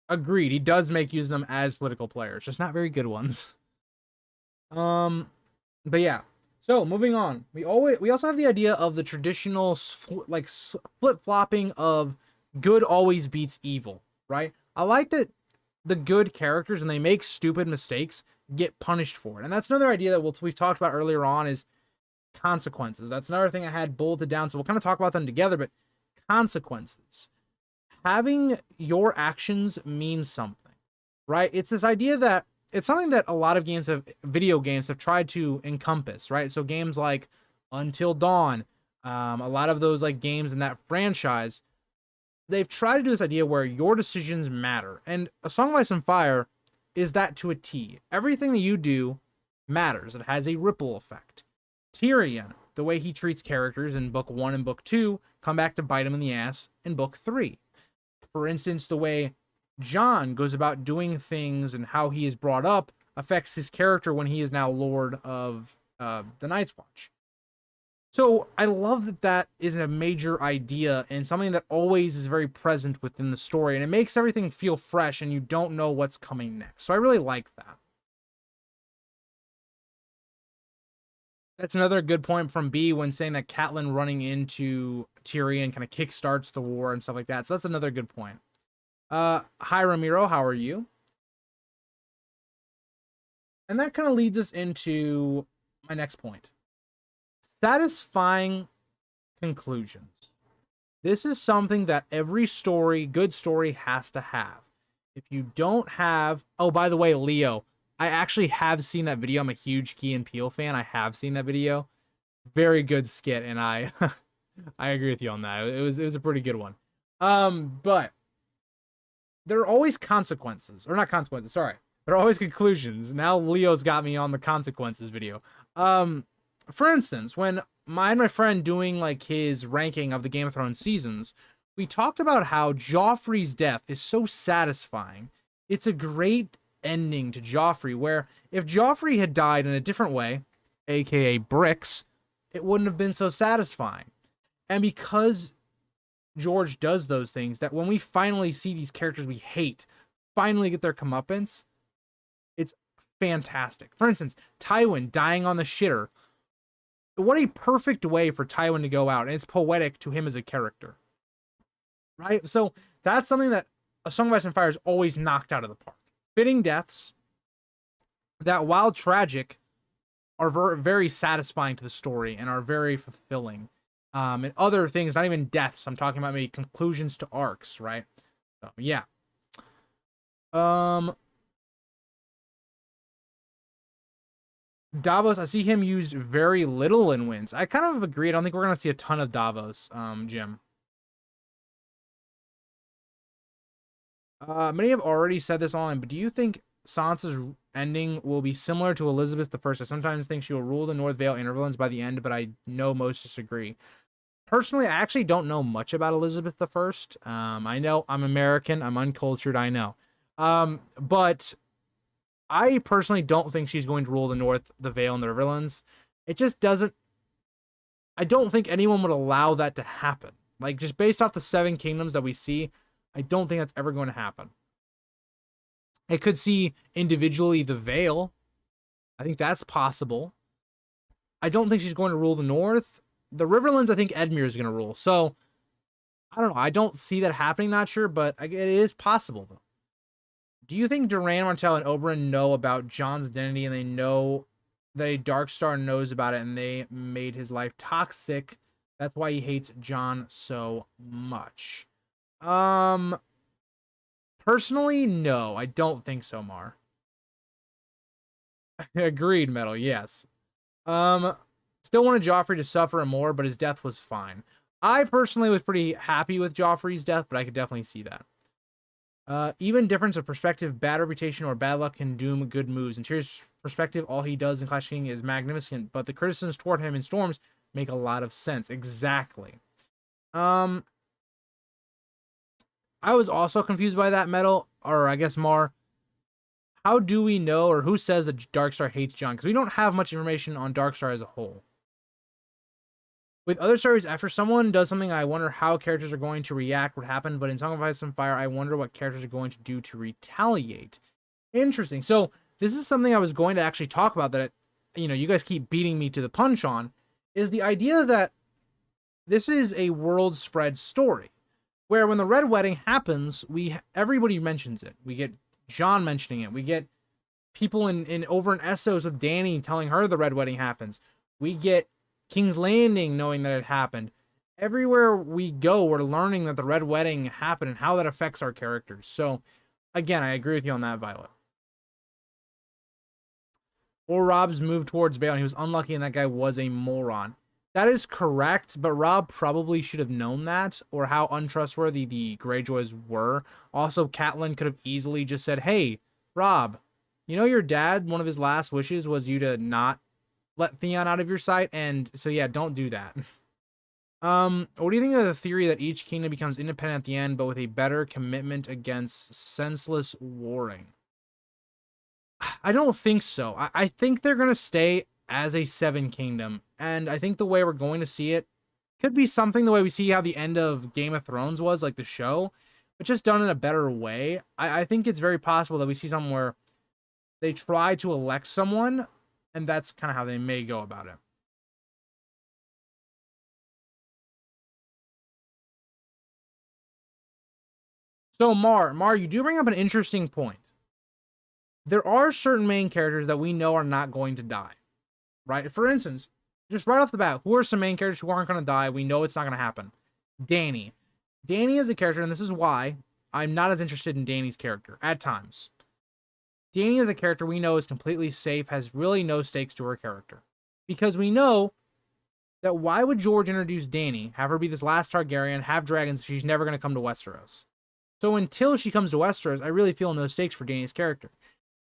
Agreed. He does make use of them as political players, just not very good ones. But yeah. So moving on, we also have the idea of the traditional like flip flopping of good always beats evil, right? I like that the good characters, when they make stupid mistakes, get punished for it, and that's another idea that we've talked about earlier on is consequences. That's another thing I had bolted down, so we'll kind of talk about them together. But consequences, having your actions mean something, right? It's this idea that it's something that a lot of video games have tried to encompass, right? So games like Until Dawn, a lot of those like games in that franchise, they've tried to do this idea where your decisions matter. And A Song of Ice and Fire is that to a T. Everything that you do matters. It has a ripple effect. Tyrion, the way he treats characters in book 1 and book 2, come back to bite him in the ass in book 3. For instance, the way Jon goes about doing things and how he is brought up affects his character when he is now Lord of the Night's Watch. So I love that that is a major idea and something that always is very present within the story, and it makes everything feel fresh and you don't know what's coming next. So I really like that. That's another good point from B when saying that Catelyn running into Tyrion kind of kickstarts the war and stuff like that. So that's another good point. Hi Ramiro, how are you? And that kind of leads us into my next point. Satisfying conclusions. This is something that every story, good story, has to have. If you don't have... Oh, by the way, Leo, I actually have seen that video. I'm a huge Key and Peele fan. I have seen that video. Very good skit, and I I agree with you on that. It was a pretty good one. But there are always consequences. Or not consequences, sorry. There are always conclusions. Now Leo's got me on the consequences video. for instance, when my friend doing like his ranking of the Game of Thrones seasons, we talked about how Joffrey's death is so satisfying. It's a great ending to Joffrey, where if Joffrey had died in a different way, aka bricks, it wouldn't have been so satisfying. And because George does those things, that when we finally see these characters we hate finally get their comeuppance, it's fantastic. For instance, Tywin dying on the shitter. What a perfect way for Tywin to go out, and it's poetic to him as a character. Right? So that's something that A Song of Ice and Fire is always knocked out of the park. Fitting deaths that, while tragic, are very satisfying to the story and are very fulfilling. And other things, not even deaths. I'm talking about maybe conclusions to arcs, right? So yeah. Davos, I see him used very little in wins. I kind of agree. I don't think we're gonna see a ton of Davos, Jim. Many have already said this online, but do you think Sansa's ending will be similar to Elizabeth I? I sometimes think she will rule the North Vale intervalents by the end, but I know most disagree. Personally, I actually don't know much about Elizabeth I. I know I'm American, I'm uncultured, I know. But I personally don't think she's going to rule the North, the Vale, and the Riverlands. It just doesn't. I don't think anyone would allow that to happen. Like, just based off the 7 kingdoms that we see, I don't think that's ever going to happen. It could see individually the Vale. I think that's possible. I don't think she's going to rule the North. The Riverlands, I think Edmure is going to rule. So, I don't know. I don't see that happening, not sure, but it is possible, though. Do you think Doran, Martell, and Oberyn know about Jon's identity, and they know that a Darkstar knows about it, and they made his life toxic? That's why he hates Jon so much. Personally, no, I don't think so, Mar. Agreed, Metal, yes. Still wanted Joffrey to suffer more, but his death was fine. I personally was pretty happy with Joffrey's death, but I could definitely see that. Even difference of perspective, bad reputation, or bad luck can doom good moves. In Tyrion's perspective, all he does in Clash King is magnificent, but the criticisms toward him in Storms make a lot of sense. Exactly. I was also confused by that, Metal, or I guess Mar. How do we know, or who says that Darkstar hates Jon? Because we don't have much information on Darkstar as a whole. With other stories, after someone does something, I wonder how characters are going to react, what happened. But in Song of Ice and Fire, I wonder what characters are going to do to retaliate. Interesting. So this is something I was going to actually talk about that, you guys keep beating me to the punch on, is the idea that this is a world spread story, where when the Red Wedding happens, everybody mentions it. We get Jon mentioning it. We get people over in Essos with Dany telling her the Red Wedding happens. We get King's Landing knowing that it happened. Everywhere we go, we're learning that the Red Wedding happened and how that affects our characters. So, again, I agree with you on that, Violet. Or Rob's move towards Baelon. He was unlucky and that guy was a moron. That is correct, but Rob probably should have known that, or how untrustworthy the Greyjoys were. Also, Catelyn could have easily just said, hey, Rob, your dad, one of his last wishes was you to not let Theon out of your sight, and so yeah, don't do that. What do you think of the theory that each kingdom becomes independent at the end, but with a better commitment against senseless warring? I don't think so. I think they're going to stay as a 7 kingdom, and I think the way we're going to see it could be something the way we see how the end of Game of Thrones was, like the show, but just done in a better way. I think it's very possible that we see something where they try to elect someone, and that's kind of how they may go about it. So, Mar, you do bring up an interesting point. There are certain main characters that we know are not going to die, right? For instance, just right off the bat, who are some main characters who aren't going to die? We know it's not going to happen. Dany. Dany is a character, and this is why I'm not as interested in Dany's character at times. Dany is a character we know is completely safe, has really no stakes to her character. Because we know that why would George introduce Dany, have her be this last Targaryen, have dragons, if she's never going to come to Westeros? So until she comes to Westeros, I really feel no stakes for Dany's character.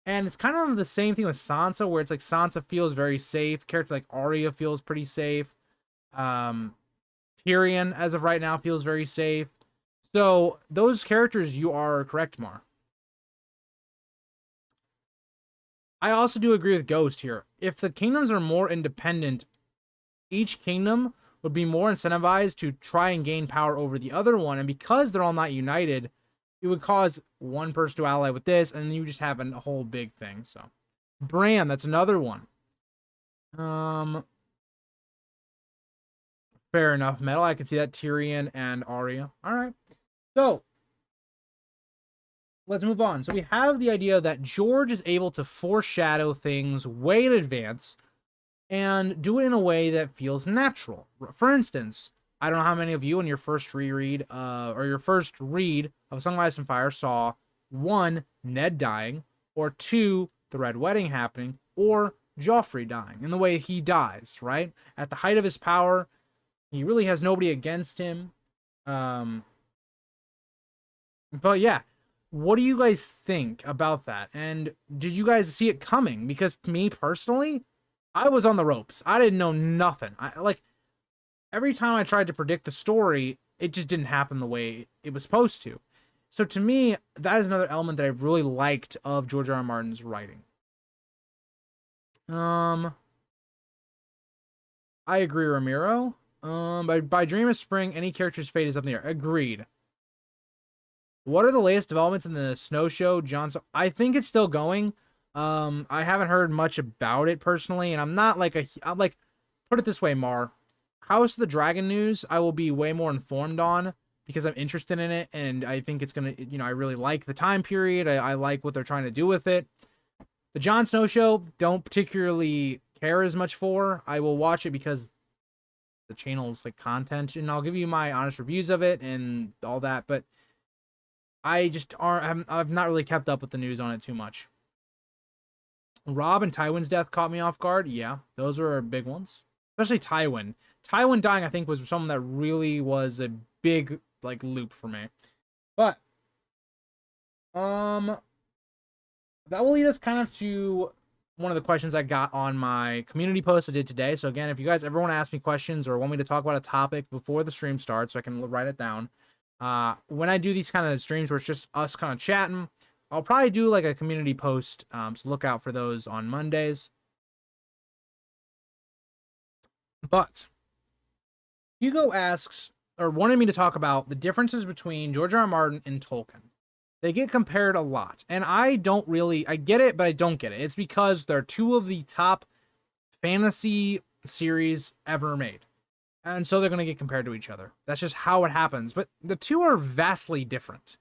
And it's kind of the same thing with Sansa, where it's like Sansa feels very safe. Character like Arya feels pretty safe. Um, Tyrion, as of right now, feels very safe. So those characters, you are correct, Mar. I also do agree with Ghost here. If the kingdoms are more independent, each kingdom would be more incentivized to try and gain power over the other one. And because they're all not united, it would cause one person to ally with this, and you just have a whole big thing. So, Bran, that's another one. Fair enough. Metal, I can see that. Tyrion and Arya. All right. So, let's move on. So we have the idea that George is able to foreshadow things way in advance and do it in a way that feels natural. For instance, I don't know how many of you in your first reread or your first read of Song of Ice and Fire saw 1, Ned dying, or 2, the Red Wedding happening, or Joffrey dying in the way he dies, right? At the height of his power, he really has nobody against him. But yeah, what do you guys think about that? And did you guys see it coming? Because me personally, I was on the ropes. I didn't know nothing. Every time I tried to predict the story, it just didn't happen the way it was supposed to. So to me, that is another element that I really liked of George R. R. Martin's writing. I agree, Ramiro. By Dream of Spring, any character's fate is up in the air. Agreed. What are the latest developments in the Snow Show, Johnson? I think it's still going. I haven't heard much about it personally, and I'm not like I'm like, put it this way, Mar. House of the Dragon news, I will be way more informed on because I'm interested in it, and I think it's gonna, I really like the time period. I like what they're trying to do with it. The Jon Snow show, don't particularly care as much for. I will watch it because the channel's like content, and I'll give you my honest reviews of it and all that, but I just I've not really kept up with the news on it too much. Rob and Tywin's death caught me off guard. Yeah, those are big ones. Especially Tywin. Tywin dying, I think, was something that really was a big like loop for me. But that will lead us kind of to one of the questions I got on my community post I did today. So again, if you guys ever want to ask me questions or want me to talk about a topic before the stream starts, so I can write it down. When I do these kind of streams where it's just us kind of chatting, I'll probably do like a community post. So look out for those on Mondays. But Hugo asks, or wanted me to talk about the differences between George R. R. Martin and Tolkien. They get compared a lot, and I get it, but I don't get it. It's because they're two of the top fantasy series ever made. And so they're going to get compared to each other. That's just how it happens. But the two are vastly different.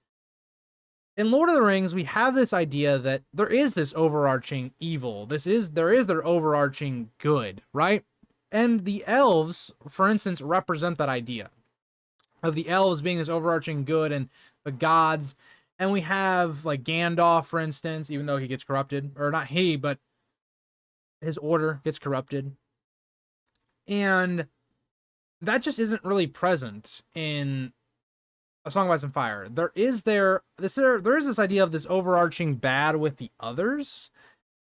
In Lord of the Rings, we have this idea that there is this overarching evil. There is their overarching good, right? And the elves, for instance, represent that idea of the elves being this overarching good and the gods. And we have like Gandalf, for instance, even though he gets corrupted, or not he, but his order gets corrupted. And that just isn't really present in A Song of Ice and Fire. There is this idea of this overarching bad with the others,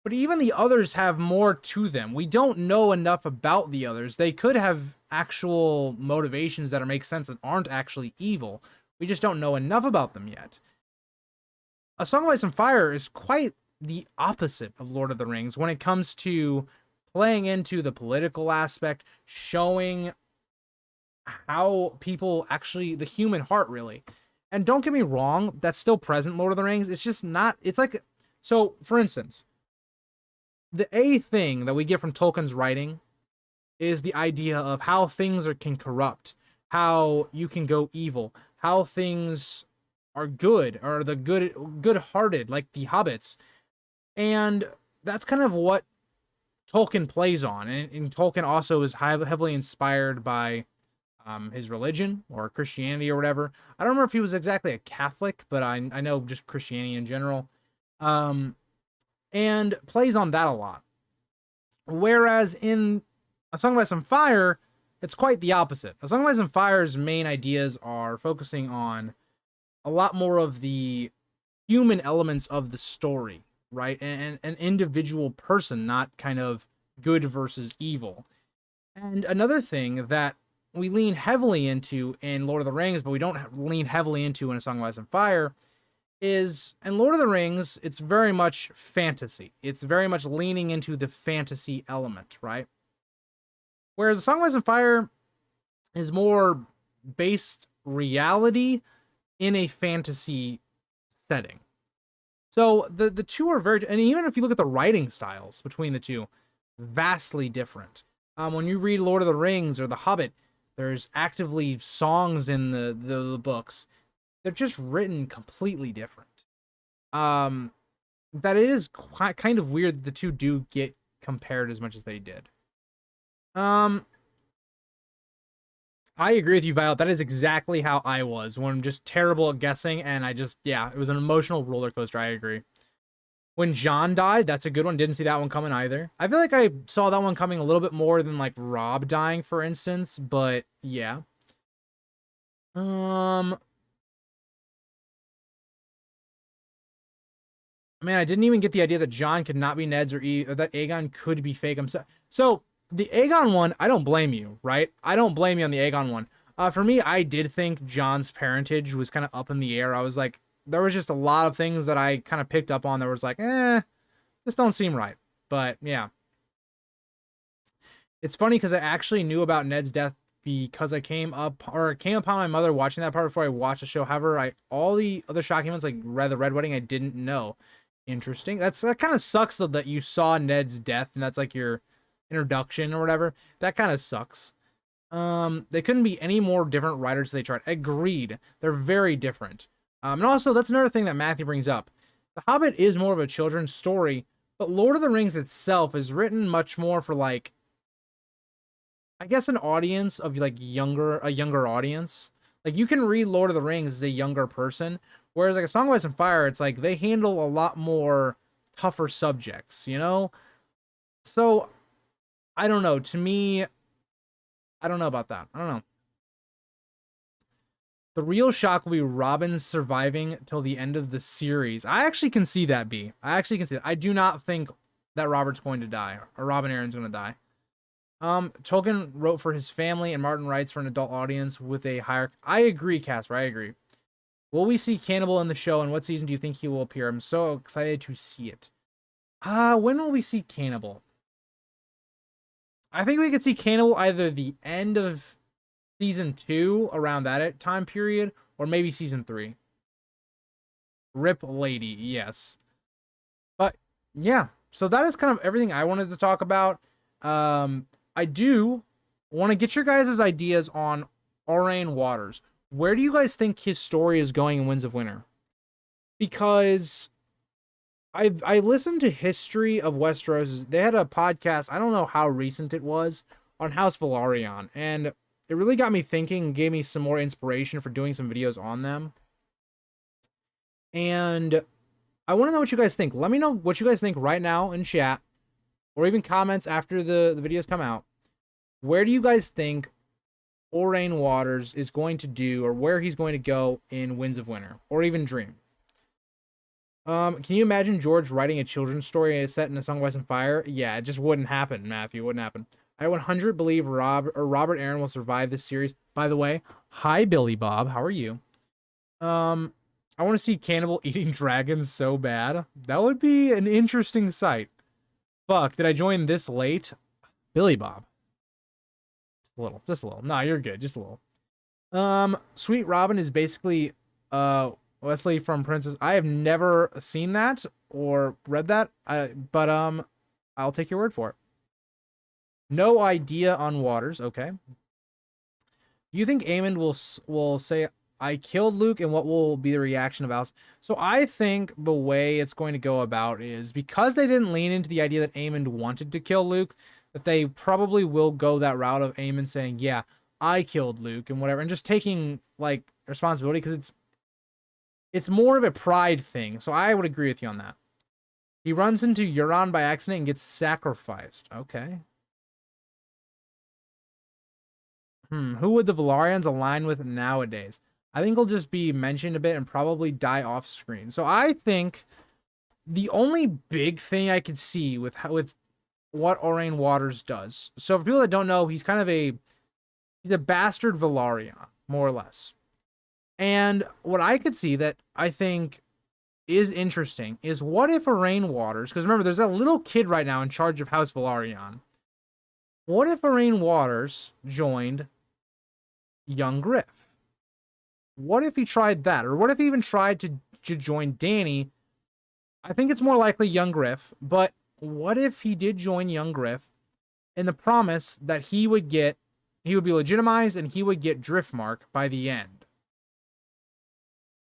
but even the others have more to them. We don't know enough about the others. They could have actual motivations that make sense that aren't actually evil. We just don't know enough about them yet. A Song of Ice and Fire is quite the opposite of Lord of the Rings when it comes to playing into the political aspect, showing how people actually, the human heart really. And don't get me wrong, that's still present in Lord of the Rings. It's just not, it's like, so for instance, the A thing that we get from Tolkien's writing is the idea of how things can corrupt, how you can go evil, how things are good, or the good-hearted, like the hobbits. And that's kind of what Tolkien plays on. And Tolkien also is heavily inspired by his religion or Christianity or whatever. I don't remember if he was exactly a Catholic, but I know just Christianity in general. And plays on that a lot. Whereas in A Song of Ice and Fire, it's quite the opposite. A Song of Ice and Fire's main ideas are focusing on a lot more of the human elements of the story. right? And an individual person, not kind of good versus evil. And another thing that we lean heavily into in Lord of the Rings, but we don't lean heavily into in A Song of Ice and Fire, is in Lord of the Rings, it's very much fantasy. It's very much leaning into the fantasy element, right? Whereas A Song of Ice and Fire is more based reality in a fantasy setting. So the two are very, and even if you look at the writing styles between the two, vastly different. When you read Lord of the Rings or The Hobbit, there's actively songs in the books. They're just written completely different. That it is quite, kind of weird that the two do get compared as much as they did. I agree with you, Violet. That is exactly how I was when I'm just terrible at guessing, and yeah, it was an emotional roller coaster. I agree. When John died, that's a good one. Didn't see that one coming either. I feel like I saw that one coming a little bit more than like Rob dying, for instance, but yeah. Man, I didn't even get the idea that John could not be Ned's or that Aegon could be fake. So the Aegon one, I don't blame you, right? I don't blame you on the Aegon one. For me, I did think John's parentage was kind of up in the air. I was like, there was just a lot of things that I kind of picked up on that was like, this don't seem right. But yeah. It's funny because I actually knew about Ned's death because I came upon my mother watching that part before I watched the show. However, all the other shocking ones, like the Red Wedding, I didn't know. Interesting. That kind of sucks though that you saw Ned's death and that's like your introduction or whatever. That kind of sucks. They couldn't be any more different writers they tried. Agreed. They're very different. And also that's another thing that Matthew brings up. The Hobbit is more of a children's story, but Lord of the Rings itself is written much more for like, I guess, an audience of like a younger audience. Like you can read Lord of the Rings as a younger person, whereas like A Song of Ice and Fire, it's like they handle a lot more tougher subjects, you know? So I don't know. To me, I don't know about that. I don't know. The real shock will be Robin surviving till the end of the series. I actually can see that, B. I actually can see that. I do not think that Robert's going to die, or Robin Aaron's going to die. Tolkien wrote for his family, and Martin writes for an adult audience with a higher... I agree, Casper. I agree. Will we see Cannibal in the show, and what season do you think he will appear? I'm so excited to see it. When will we see Cannibal? I think we could see Cannibal either the end of season 2, around that time period, or maybe season 3. Rip Lady, yes. But, yeah. So that is kind of everything I wanted to talk about. I do want to get your guys' ideas on Aurane Waters. Where do you guys think his story is going in Winds of Winter? Because I listened to History of Westeros. They had a podcast, I don't know how recent it was, on House Velaryon. And it really got me thinking and gave me some more inspiration for doing some videos on them. And I want to know what you guys think. Let me know what you guys think right now in chat, or even comments after the videos come out. Where do you guys think Aurane Waters is going to do, or where he's going to go in Winds of Winter, or even Dream? Can you imagine George writing a children's story set in A Song of Ice and Fire? Yeah, it just wouldn't happen, Matthew. It wouldn't happen. I 100 believe Robert Aaron will survive this series. By the way, hi Billy Bob, how are you? I want to see Cannibal eating dragons so bad. That would be an interesting sight. Fuck, did I join this late? Billy Bob. Just a little. Nah, you're good, just a little. Sweet Robin is basically Wesley from Princess. I have never seen that or read that. But I'll take your word for it. No idea on Waters. Okay. Do you think Aemond will say I killed Luke, and what will be the reaction of Alice? So I think the way it's going to go about is, because they didn't lean into the idea that Aemond wanted to kill Luke, that they probably will go that route of Aemond saying, yeah, I killed Luke and whatever, and just taking like responsibility, because it's more of a pride thing. So I would agree with you on that. He runs into Euron by accident and gets sacrificed. Okay. Who would the Velaryons align with nowadays? I think he'll just be mentioned a bit and probably die off screen. So I think The only big thing I could see with what Orain Waters does. So for people that don't know, he's kind of he's a bastard Valarian, more or less. And what I could see that I think is interesting is what if Orain Waters, because remember, there's a little kid right now in charge of House Valarian. What if Orain Waters joined young Griff? What if he tried that? Or what if he even tried to join Dany? I think it's more likely young Griff, but what if he did join young Griff in the promise that he would be legitimized and he would get Driftmark by the end?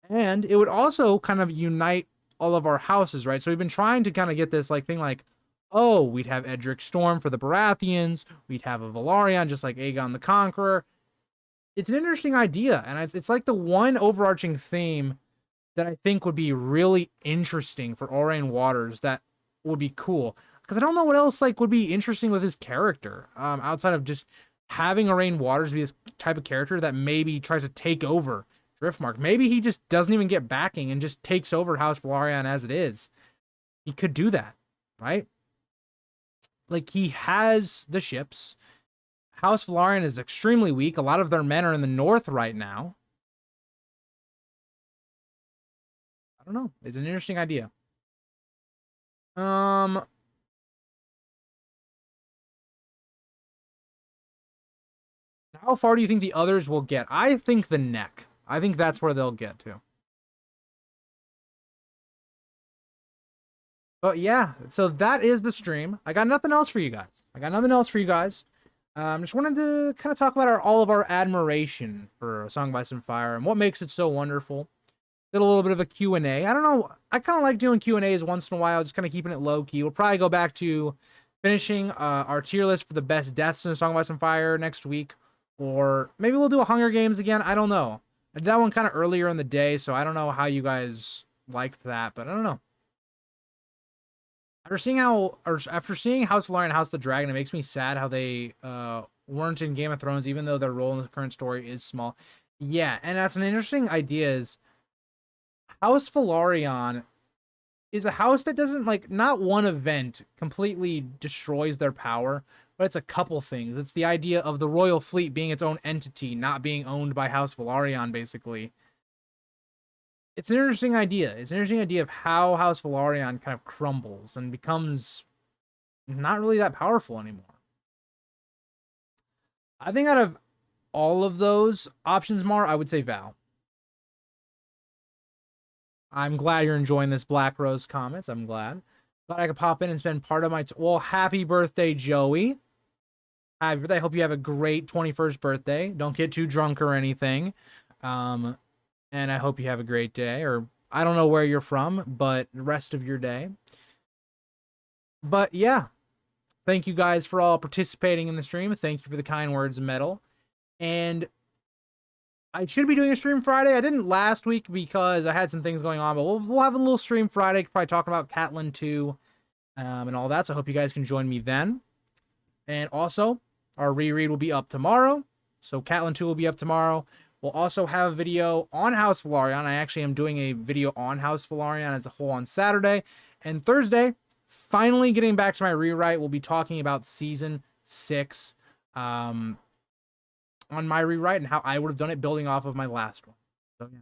And it would also kind of unite all of our houses, right? So we've been trying to kind of get this like thing like, oh, we'd have Edric Storm for the Baratheons, we'd have a Velaryon just like Aegon the Conqueror. It's an interesting idea, and it's like the one overarching theme that I think would be really interesting for Orain Waters that would be cool. Because I don't know what else like would be interesting with his character, outside of just having Orain Waters be this type of character that maybe tries to take over Driftmark. Maybe he just doesn't even get backing and just takes over House Velaryon as it is. He could do that, right? Like, he has the ships. House Velaryon is extremely weak. A lot of their men are in the north right now. I don't know. It's an interesting idea. How far do you think the others will get? I think the neck. I think that's where they'll get to. But yeah, so that is the stream. I got nothing else for you guys. Just wanted to kind of talk about all of our admiration for A Song of Ice and Fire and what makes it so wonderful. Did a little bit of a Q&A. I don't know. I kind of like doing Q&As once in a while, just kind of keeping it low key. We'll probably go back to finishing our tier list for the best deaths in A Song of Ice and Fire next week. Or maybe we'll do a Hunger Games again. I don't know. I did that one kind of earlier in the day, so I don't know how you guys liked that, but I don't know. After seeing House Velaryon and House of the Dragon, it makes me sad how they weren't in Game of Thrones, even though their role in the current story is small. Yeah, and that's an interesting idea. Is House Velaryon is a house that doesn't like not one event completely destroys their power, but it's a couple things. It's the idea of the royal fleet being its own entity, not being owned by House Velaryon, basically. It's an interesting idea. It's an interesting idea of how House Velaryon kind of crumbles and becomes not really that powerful anymore. I think out of all of those options, Mar, I would say Val. I'm glad you're enjoying this Black Rose comments. I'm glad. Glad I could pop in and spend part of my... well, happy birthday, Joey. Happy birthday. I hope you have a great 21st birthday. Don't get too drunk or anything. And I hope you have a great day, or I don't know where you're from, but the rest of your day. But yeah, thank you guys for all participating in the stream. Thank you for the kind words, Metal. And I should be doing a stream Friday. I didn't last week because I had some things going on, but we'll have a little stream Friday. Probably talking about Catelyn 2 and all that. So I hope you guys can join me then. And also, our reread will be up tomorrow. So Catelyn 2 will be up tomorrow. We'll also have a video on House Velaryon. I actually am doing a video on House Velaryon as a whole on Saturday. And Thursday, finally getting back to my rewrite, we'll be talking about Season 6 on my rewrite and how I would have done it building off of my last one. So, yeah.